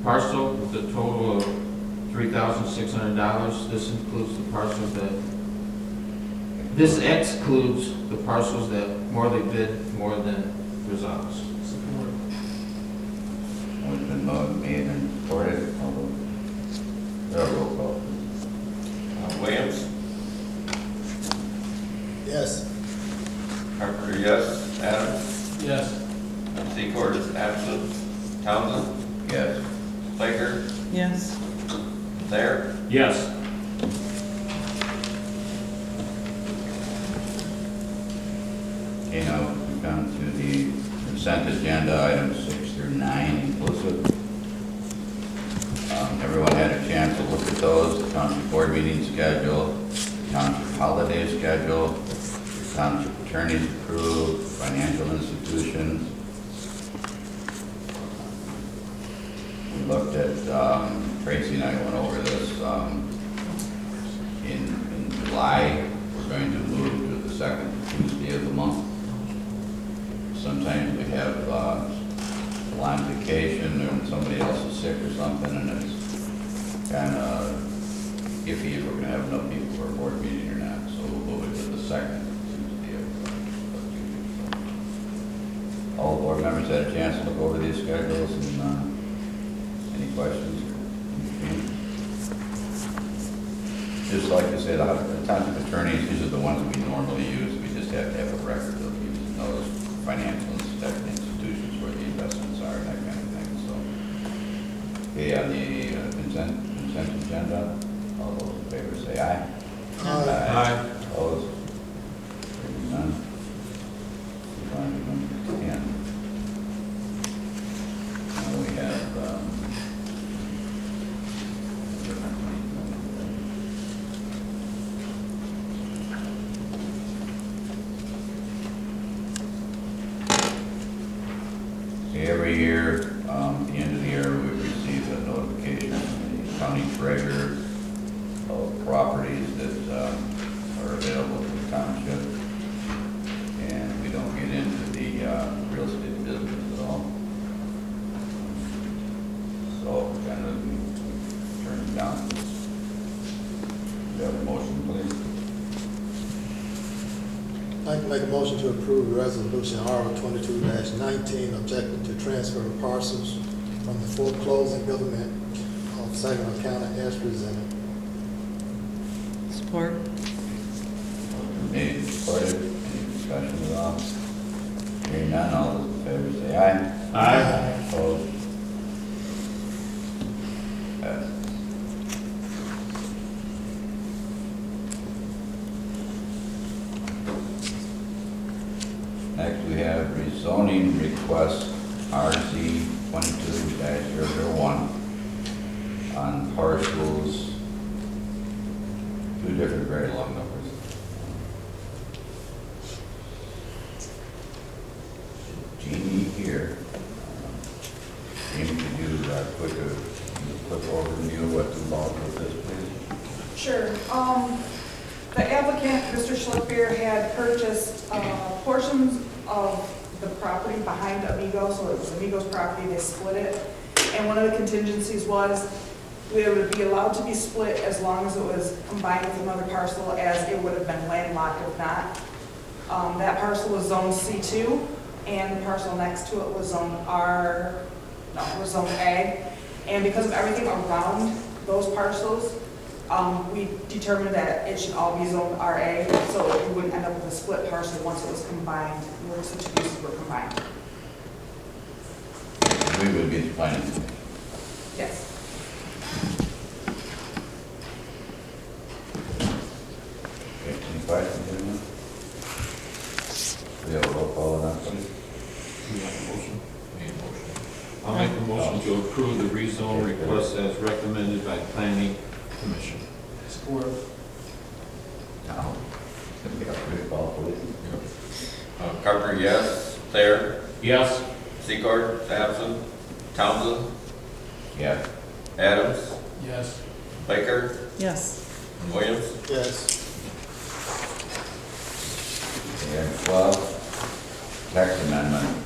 parcel, with a total of $3,600. This includes the parcels that, this excludes the parcels that Morley bid more than Rosalez. Motion been made and supported. All those, roll call, please. Williams? Yes. Carpenter, yes. Adams? Yes. Secord is absent. Townsend? Yes. Baker? Yes. Thayer? Yes. Okay, now we come to the consent agenda, items 6 through 9 inclusive. Everyone had a chance to look at those, the Township Board Meeting Schedule, the Township Holiday Schedule, the Township Attorneys approved, financial institutions. We looked at, Tracy and I went over this, in July, we're going to move to the second Tuesday of the month. Sometimes we have on vacation or somebody else is sick or something, and it's kind of iffy if we're going to have enough people for a board meeting or not. So we'll move it to the second Tuesday of all board members had a chance to look over these schedules and any questions? Just like I said, the Township Attorneys, these are the ones we normally use. We just have to have a record of using those financial institutions where the investments are and that kind of thing. So, okay, on the consent agenda, all those in favor say aye. Aye. Opposed? Hearing none. Move on to number 10. Now we have every year, at the end of the year, we receive a notification from the county treasurer of properties that are available to the township. And we don't get into the real estate business at all. So kind of turn it down. Do you have a motion, please? I'd like to make a motion to approve resolution R22-19, objecting to transfer of parcels from the foreclosing government of Saginaw County as presented. Support. Made and supported. Any discussion at all? Hearing none, all those in favor say aye. Aye. Opposed? Rezoning Request RZ22-001 on parcels, two different very long numbers. Jeannie here. Jeannie, could you quick overview of what's involved with this, please? Sure. The applicant, Mr. Schlickbeer, had purchased portions of the property behind Amigo, so it was Amigo's property, they split it. And one of the contingencies was it would be allowed to be split as long as it was combined with another parcel, as it would have been landlocked if not. That parcel was zone C2, and the parcel next to it was zone zone A. And because of everything around those parcels, we determined that it should all be zoned RA, so we wouldn't end up with a split parcel once it was combined, once the two uses were combined. We would be planning. Yes. Any questions, anyone? We have a roll call on that, please. You have a motion? Need a motion. I'll make a motion to approve the rezone request as recommended by Planning Commission. Support. Now, we have to call, please. Carter, yes. Thayer, Yes. Secord, Sampson, Townsend, Yes. Adams, Yes. Baker, Yes. and Williams. Yes. And 12, text amendment,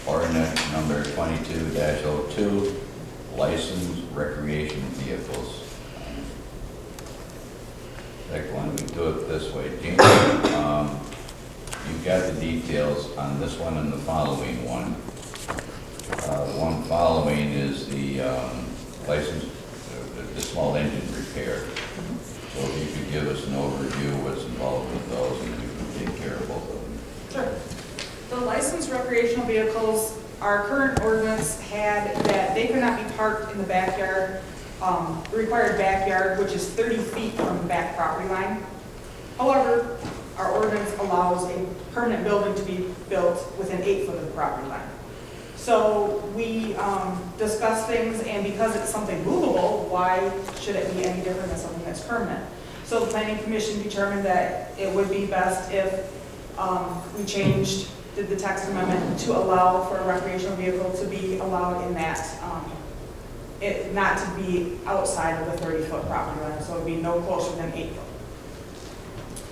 ordinance number 22-02, licensed recreation vehicles. Like, why don't we do it this way? Jamie, you've got the details on this one and the following one. The one following is the license, the small engine repair. So if you could give us an overview of what's involved with those, and we can take care of both of them. Sure. The licensed recreational vehicles, our current ordinance had that they could not be parked in the backyard, the required backyard, which is 30 feet from the back property line. However, our ordinance allows a permanent building to be built within 8 foot of the property line. So we discussed things, and because it's something movable, why should it be any different than something that's permanent? So the Planning Commission determined that it would be best if we did the text amendment to allow for a recreational vehicle to be allowed in that, not to be outside of the 30-foot property line, so it would be no closer than 8 foot.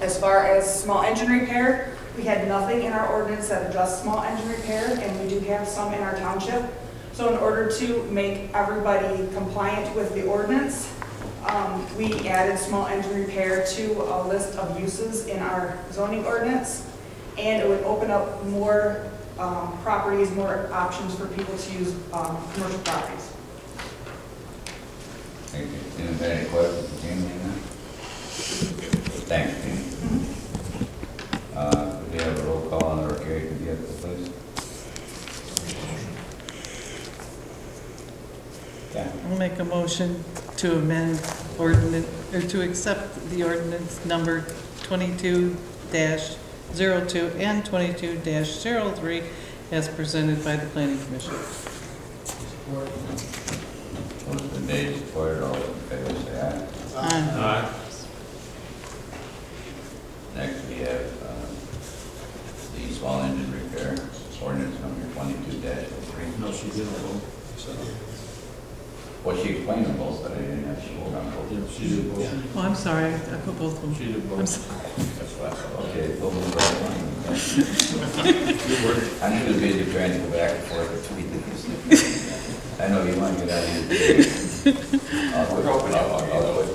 As far as small engine repair, we had nothing in our ordinance that addressed small engine repair, and we do have some in our township. So in order to make everybody compliant with the ordinance, we added small engine repair to a list of uses in our zoning ordinance, and it would open up more properties, more options for people to use commercial properties. Thank you. Any questions for Jamie on that? Thanks, Jamie. Could we have a roll call on the recreation vehicle, please? Yeah. I'll make a motion to amend ordinance, or to accept the ordinance number 22-02 and 22-03 as presented by the Planning Commission. Support. Motion been made, supported, all those in favor say aye. Aye. Next, we have the small engine repair, ordinance number 22-03. No, she didn't vote. Well, she explained them both, but I didn't have to vote on both. Yeah, she did vote. Oh, I'm sorry, I put both of them. She did I'm vote. sorry. That's why. Okay, we'll move right along. I'm too busy trying to go back and forth between these. I know you want to get out of here. I'll quit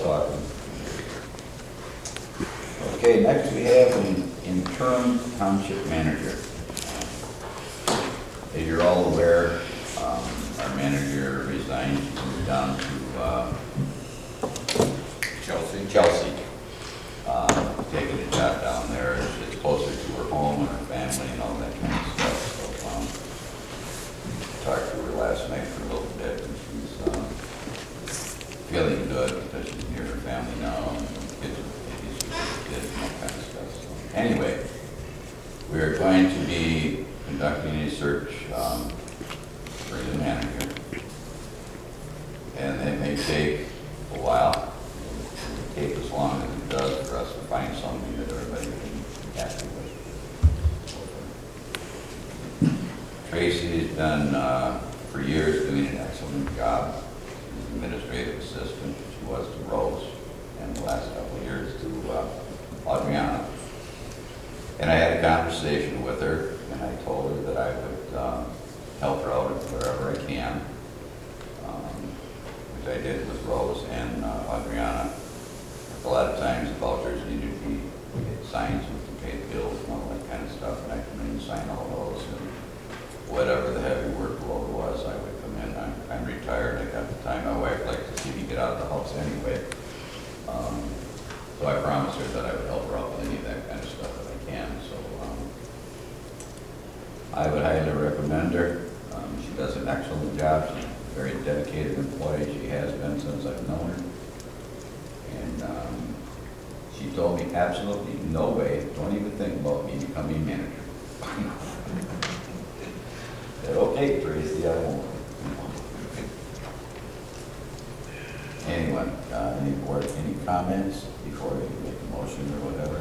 talking. Okay, next we have an interim township manager. As you're all aware, our manager resigned, she moved down to Chelsea. Taking a job down there, it's closer to her home and her family and all that kind of stuff. So, talked to her last night for a little bit, and she's feeling good because she's near her family now, and kids and all kind of stuff. So, anyway, we are going to be conducting take a while. It'll take as long as it does for us to find something that everybody can be happy with. Tracy's been, for years, doing an excellent job as administrative assistant. She was to Rose, and the last couple of years to Adriana. And I had a conversation with her, and I told her that I would help her out wherever I can, which I did with Rose and Adriana. A lot of times the vouchers needed to be signed so we could pay the bills and all that kind of stuff, and I come in and sign all those, and whatever the heavy workload was, I would come in. I'm retired, I got the time. My wife liked to see me get out of the house anyway. So I promised her that I would help her out with any of that kind of stuff if I can. So I would highly recommend her. She does an excellent job. She's a very dedicated employee. She has been since I've known her. And she told me absolutely no way, don't even think about me becoming manager. I said, okay, Tracy, I won't. Anyone, any comments before we make a motion or whatever?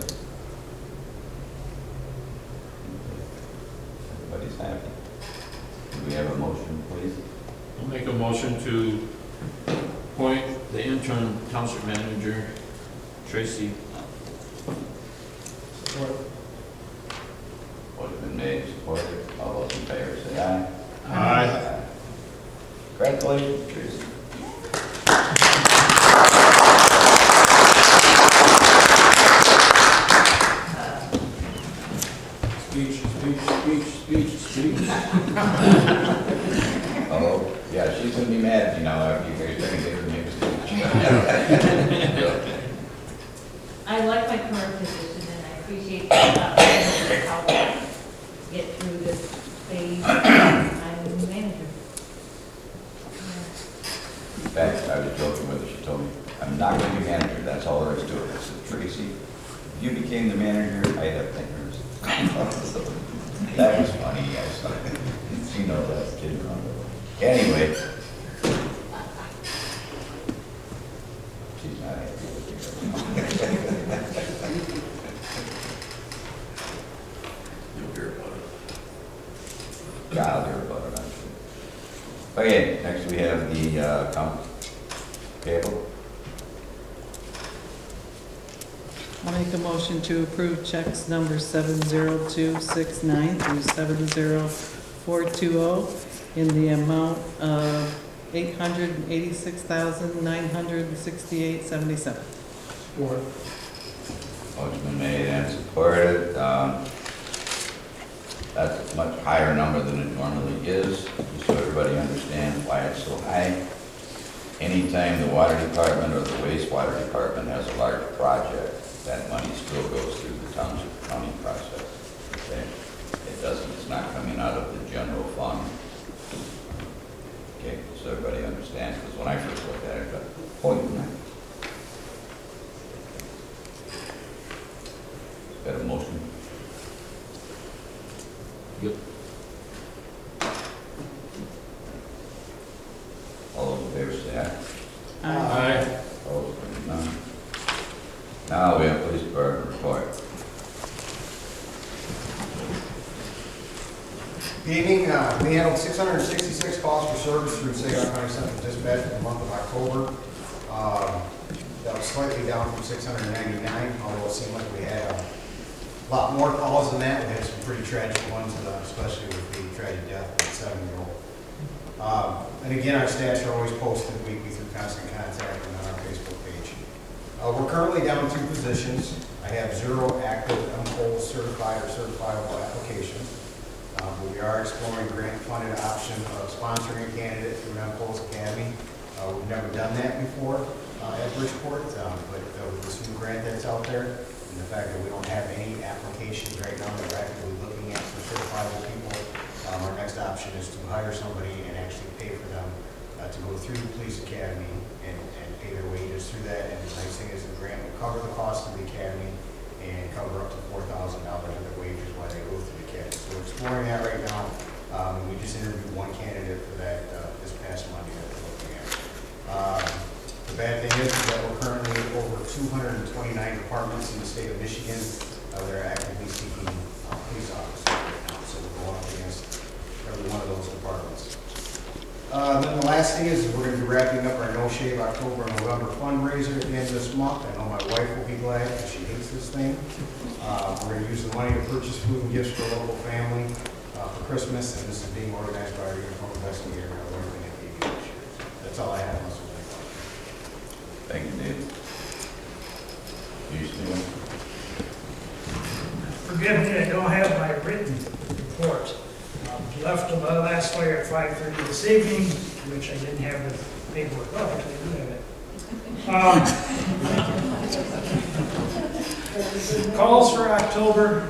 Everybody's happy. Do we have a motion, please? I'll make a motion to appoint the interim township manager, Tracy. Support. Motion been made, supported. All those in favor say aye. Aye. Congratulations, Tracy. Speech. Oh, yeah, she's gonna be mad at you now after you guys are gonna make a speech. I like my current position and I appreciate how to get through this phase. I'm the manager. In fact, I was joking with her. She told me, I'm not gonna be manager, that's all there is to it. I said, Tracy, if you became the manager, I'd have fingers. That was funny, yes. She knows that kid around her. Anyway. She's not happy with you. You'll hear about it. God, I'll hear about it, I'm sure. Okay, next we have the account payable. I'll make a motion to approve checks number 70269 through 70420 in the amount of $886,968.77. Support. Motion been made and supported. That's a much higher number than it normally is, just so everybody understands why it's so high. Anytime the water department or the wastewater department has a large project, that money still goes through the township accounting process. Okay? It doesn't, it's not coming out of the general fund. Okay, so everybody understands, because when I first looked at it, I thought, oh, you know. Got a motion? Yep. All those in favor say aye. Aye. Opposed, none. Now we have police department report. Good evening. We handled 666 calls for service through Saginaw County Central Dispatch in the month of October. That was slightly down from 699, although it seemed like we had a lot more calls than that. We had some pretty tragic ones, especially with the tragic death of a 7-year-old. And again, our stats are always posted weekly through Constant Contact and on our Facebook page. We're currently down 2 positions. I have 0 active MPOL certified or certifiable applications. But we are exploring grant-funded option of sponsoring a candidate through MPOL's Academy. We've never done that before at Bridgeport, but with this new grant that's out there, and the fact that we don't have any applications right now, we're actively looking at for certifiable people. Our next option is to hire somebody and actually pay for them to go through the police academy and pay their wages through that. And the nice thing is the grant will cover the cost of the academy and cover up to $4,000 of their wages while they go through the academy. So we're exploring that right now. We just interviewed 1 candidate for that this past Monday that we're looking at. 229 departments in the state of Michigan that are actively seeking police officers right now. So we're going up against every one of those departments. Then the last thing is we're going to be wrapping up our No Shave October and November fundraiser at the end of this month. I know my wife will be glad because she hates this thing. We're going to use the money to purchase food and gifts for a local family for Christmas, and this is being organized by our uniform investigator and everything at PB this year. That's all I have. Thank you, Dave. You still? Forgive me, I don't have my written report. Left the last fire at 5:30 this evening, which I didn't have the paperwork. Oh, actually, I do have it. Calls for October,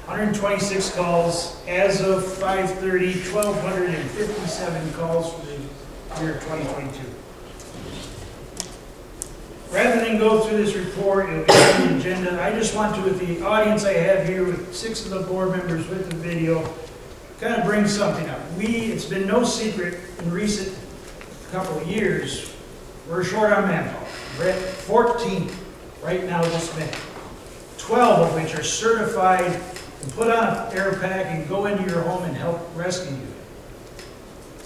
126 calls. As of 5:30, 1,257 calls for the year 2022. Rather than go through this report, it'll be on the agenda. I just want to, with the audience I have here, with 6 of the board members with the video, kind of bring something up. It's been no secret in recent couple of years, we're short on manpower. We're at 14 right now this May, 12 of which are certified and put on an air pack and go into your home and help rescue you.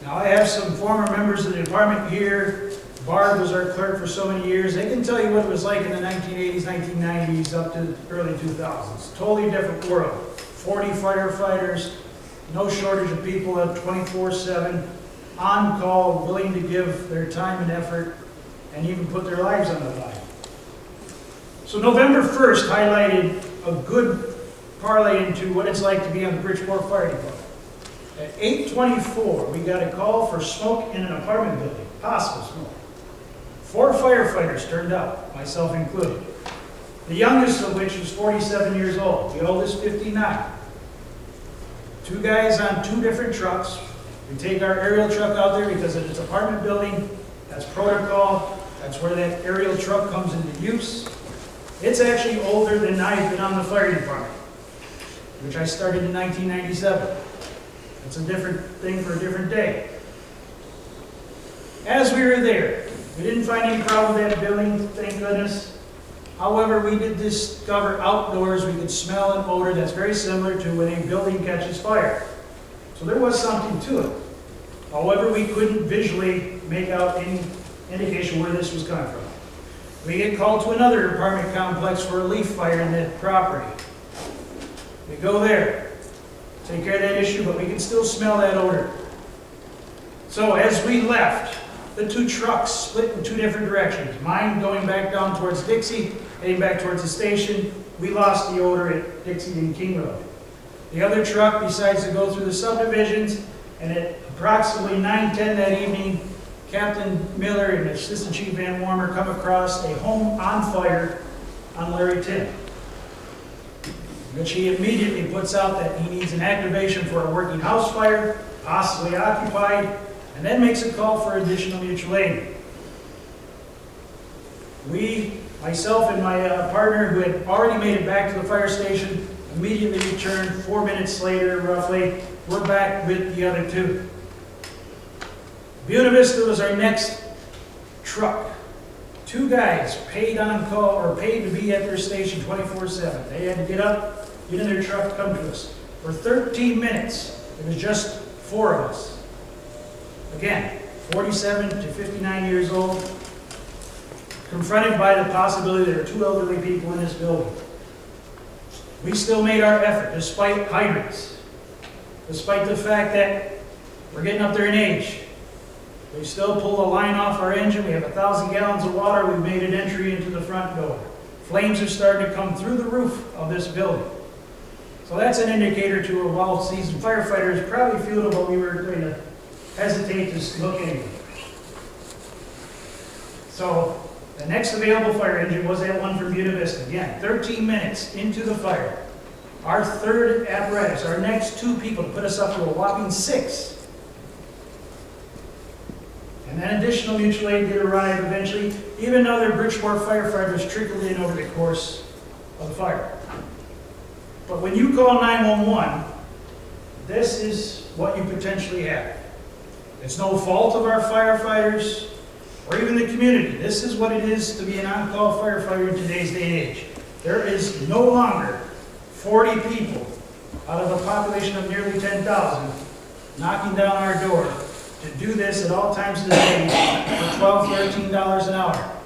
Now I have some former members of the department here. Barb was our clerk for so many years. They can tell you what it was like in the 1980s, 1990s, up to the early 2000s. Totally different world. 40 firefighters, no shortage of people at 24/7, on call, willing to give their time and effort, and even put their lives on the line. So November 1st highlighted a good parlay into what it's like to be on the Bridgeport Fire Department. At 8:24, we got a call for smoke in an apartment building, possible smoke. 4 firefighters turned out, myself included. The youngest of which was 47 years old, the oldest 59. 2 guys on 2 different trucks. We take our aerial truck out there because it's an apartment building. That's protocol. That's where that aerial truck comes into use. It's actually older than I've been on the fire department, which I started in 1997. That's a different thing for a different day. As we were there, we didn't find any problem with that building, thank goodness. However, we did discover outdoors we could smell an odor that's very similar to when a building catches fire. So there was something to it. However, we couldn't visually make out any indication where this was coming from. We get called to another apartment complex for a leaf fire in that property. We go there, take care of that issue, but we can still smell that odor. So as we left, the 2 trucks split in 2 different directions. Mine going back down towards Dixie, heading back towards the station. We lost the odor at Dixie and King Road. The other truck decides to go through the subdivisions, and at approximately 9:10 that evening, Captain Miller and Assistant Chief Van Warmer come across a home on fire on Larry Tim, which he immediately puts out that he needs an activation for a working house fire, possibly occupied, and then makes a call for additional mutual aid. We, myself and my partner, who had already made it back to the fire station, immediately returned. 4 minutes later, roughly, we're back with the other 2. Buena Vista was our next truck. 2 guys paid on call, or paid to be at their station 24/7. They had to get up, get in their truck, come to us. For 13 minutes, it was just 4 of us. Again, 47 to 59 years old, confronted by the possibility there are 2 elderly people in this building. We still made our effort, despite hydrants, despite the fact that we're getting up there in age. We still pull the line off our engine. We have 1,000 gallons of water. We've made an entry into the front door. Flames are starting to come through the roof of this building. So that's an indicator to a well-seasoned firefighter is probably feeling what we were going to hesitate to look anyway. So the next available fire engine was that one from Buena Vista. Again, 13 minutes into the fire. Our 3rd apparatus, our next 2 people to put us up to a whopping 6. And then additional mutual aid did arrive eventually. Even other Bridgeport firefighters trickled in over the course of the fire. But when you call 911, this is what you potentially have. It's no fault of our firefighters. or even the community, this is what it is to be an on-call firefighter in today's day and age. There is no longer 40 people out of a population of nearly 10,000 knocking down our door to do this at all times of the day for $12, $13 an hour.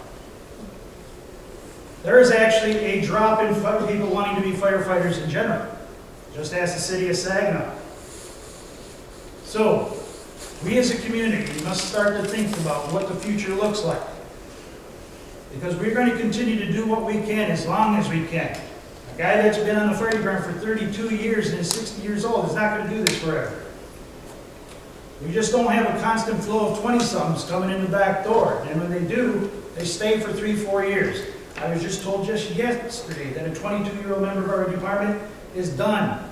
There is actually a drop in people wanting to be firefighters in general. Just ask the city of Saginaw. So, we as a community must start to think about what the future looks like. Because we're going to continue to do what we can as long as we can. A guy that's been on the fire department for 32 years and is 60 years old is not going to do this forever. We just don't have a constant flow of 20-somethings coming in the back door. And when they do, they stay for 3-4 years. I was just told just yesterday that a 22-year-old member of our department is done.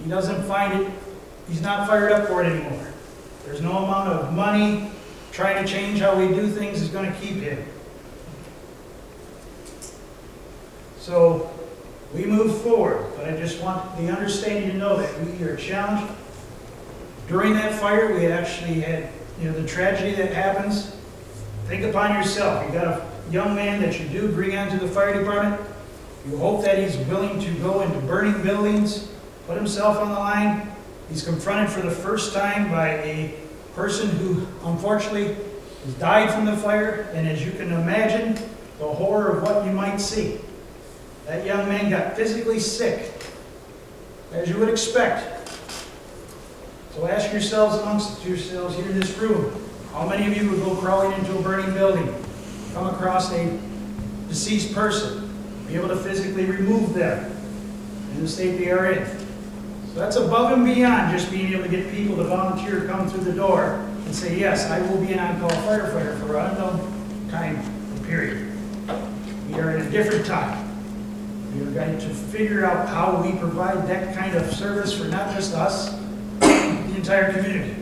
He doesn't find it, he's not fired up for it anymore. There's no amount of money trying to change how we do things is going to keep him. So we move forward, but I just want the understanding to know that we are challenged. During that fire, we actually had, the tragedy that happens. Think upon yourself. You got a young man that you do bring onto the fire department. You hope that he's willing to go into burning buildings, put himself on the line. He's confronted for the first time by a person who unfortunately has died from the fire, and as you can imagine, the horror of what you might see. That young man got physically sick, as you would expect. So ask yourselves amongst yourselves here in this room, how many of you would go crawling into a burning building, come across a deceased person, be able to physically remove them in the state they are in? So that's above and beyond just being able to get people to volunteer to come through the door and say, yes, I will be an on-call firefighter for an unknown time period. We are in a different time. We are going to figure out how we provide that kind of service for not just us, the entire community.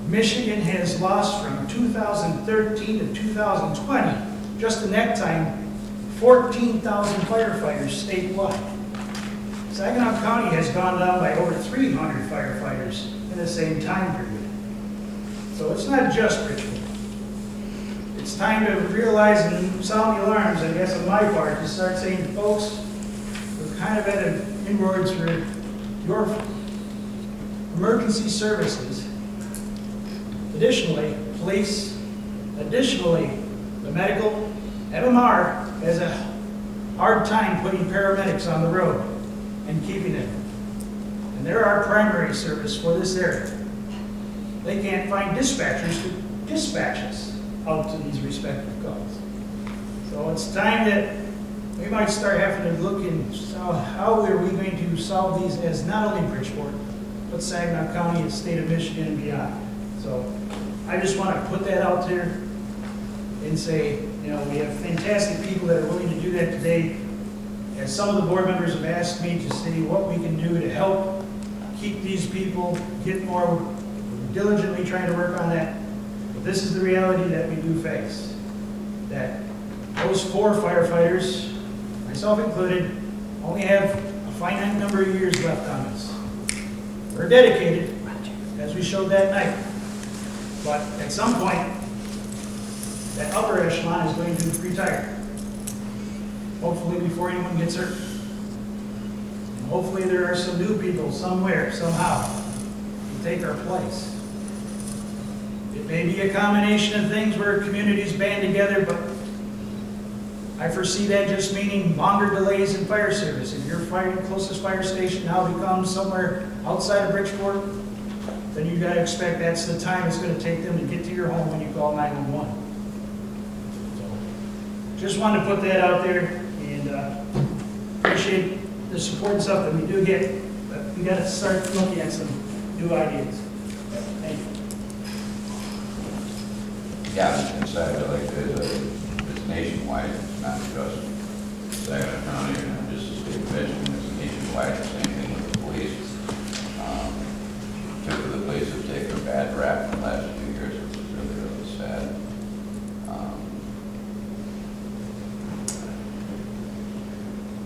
Michigan has lost from 2013 to 2020, just in that time, 14,000 firefighters statewide. Saginaw County has gone down by over 300 firefighters in the same time period. So it's not just Bridgeport. It's time to realize and sound the alarms, I guess, on my part, to start saying, folks, we're kind of at an inroads for your emergency services. Additionally, police, additionally, the medical, MMR has a hard time putting paramedics on the road and keeping them. And they're our primary service for this area. They can't find dispatchers to dispatch us out to these respective calls. So it's time that we might start having to look in how are we going to solve these as not only Bridgeport, but Saginaw County and state of Michigan and beyond. So I just want to put that out there and say, we have fantastic people that are willing to do that today. As some of the board members have asked me to see what we can do to help keep these people, get more diligently trying to work on that. But this is the reality that we do face. That those 4 firefighters, myself included, only have a finite number of years left on this. We're dedicated, as we showed that night. But at some point, that upper echelon is going to retire. Hopefully before anyone gets hurt. And hopefully there are some new people somewhere, somehow, to take our place. It may be a combination of things where communities band together, but I foresee that just meaning longer delays in fire service. If your closest fire station now becomes somewhere outside of Bridgeport, then you've got to expect that's the time it's going to take them to get to your home when you call 911. So, just wanted to put that out there, and appreciate the support and stuff that we do get, but we got to start looking at some new ideas. Thank you. Yeah, inside, like, it's nationwide, it's not just Saginaw County, or not just the state of Michigan, it's nationwide, the same thing with the police. Particularly the police have taken a bad rap in the last few years, which is really, really sad.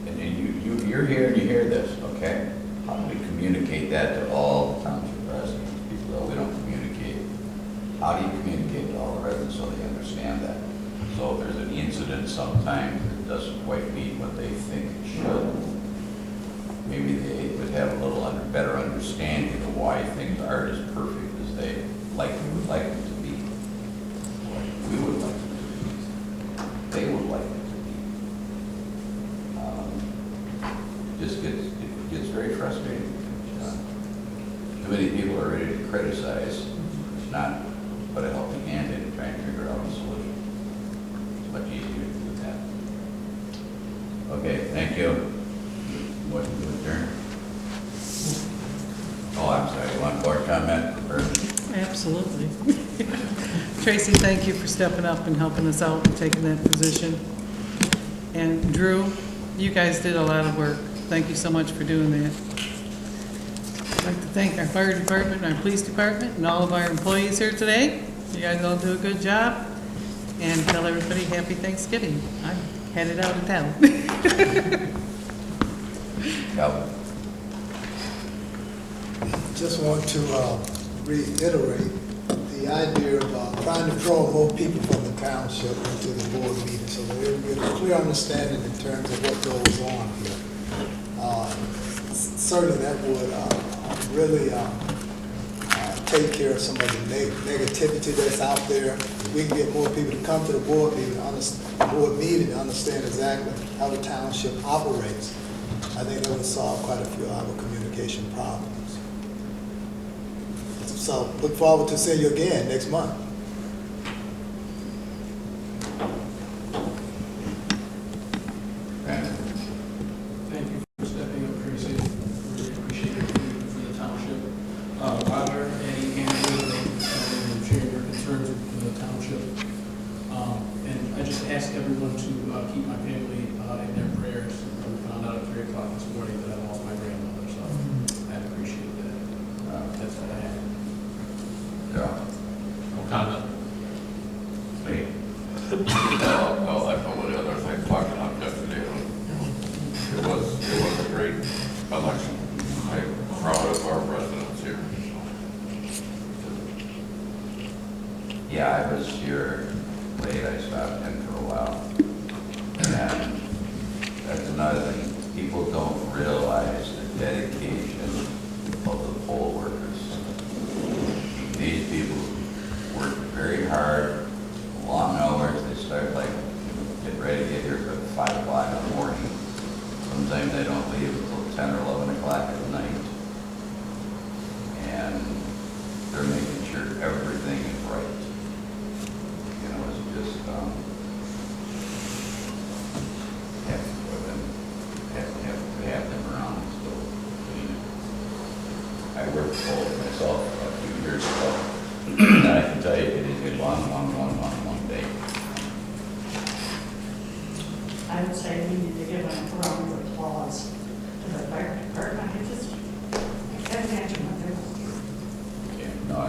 And you're here and you hear this, okay? How do we communicate that to all the township residents, people that we don't communicate? How do you communicate to all the residents so they understand? residents sometimes it doesn't quite meet what they think it should. Maybe they would have a little better understanding of why things aren't as perfect as they would like them to be. Like we would like them to be. They would like them to be. It gets very frustrating. Too many people are ready to criticize, not put a helping hand in and try and figure out a solution. It's much easier to do that. Okay, thank you. Motion to adjourn. Oh, I'm sorry, you want board comment? Absolutely. Tracy, thank you for stepping up and helping us out and taking that position. And Drew, you guys did a lot of work. Thank you so much for doing that. I'd like to thank our fire department, our police department, and all of our employees here today. You guys all do a good job. And tell everybody happy Thanksgiving. I'm headed out of town. Just want to reiterate the idea of trying to draw more people from the township into the board meeting so that we get a clear understanding in terms of what goes on here. Certainly that would really take care of some of the negativity that's out there. If we can get more people to come to the board meeting to understand exactly how the township operates, I think that would solve quite a few of our communication problems. So look forward to seeing you again next month. Thank you for stepping up, Tracy. Really appreciate it for the township. Are there any answers share your concerns with the township? And I just ask everyone to keep my family in their prayers. We found out at 3 o'clock this morning that I lost my grandmother, so I appreciate that. That's what I have. Yeah. No comment. Me. I'll echo what the other thing talking about yesterday. It was a great election. I'm proud of our residents here. Yeah, I was here late. I stopped in for a while. And that's another thing. People don't realize the dedication of the poll workers. These people work very hard, long hours. They start get ready to get here for 5 o'clock in the morning. Sometimes they don't leave until 10 or 11 o'clock at night. And they're making sure everything is right. You know, it's just, have them around still. I worked for myself a few years ago, and I can tell you it is a long day. I would say we need to give a round of applause to the fire department. I can't imagine what they're doing. Yeah, no,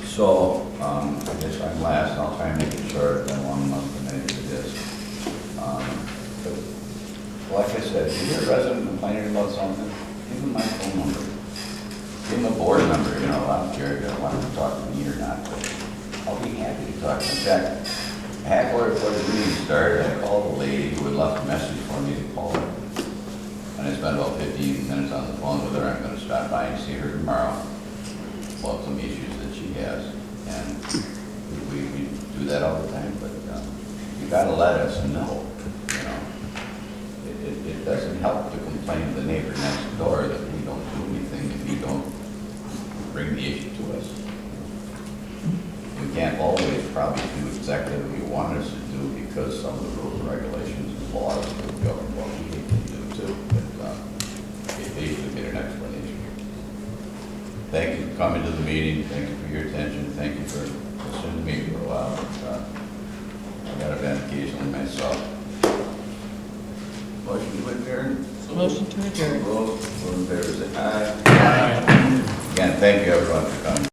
so, I guess I'm last. I'll try and make it short. I want to minute to this. But like I said, if you're a resident complaining about something, give them my phone number. Give them a board number. You know, I don't care if you want to talk to me or not, but I'll be happy to talk to them. In fact, a half hour before the meeting started, I called a lady who had left a message for me to call her. And I spent about 15 minutes on the phone with her. I'm going to stop by and see her tomorrow about some issues that she has. And we do that all the time, but you got to let us know. You know, it doesn't help to complain to the neighbor next door that we don't do anything if you don't bring the issue to us. We can't always probably do exactly what you want us to do because some of the rules and regulations and laws will govern what we need to do too. But they usually get an explanation. Thank you for coming to the meeting. Thank you for your attention. Thank you for listening to me for a while. I got a vent occasionally myself. Motion to adjourn. Motion to adjourn. All in favor, say aye. Aye. Again, thank you everyone for coming.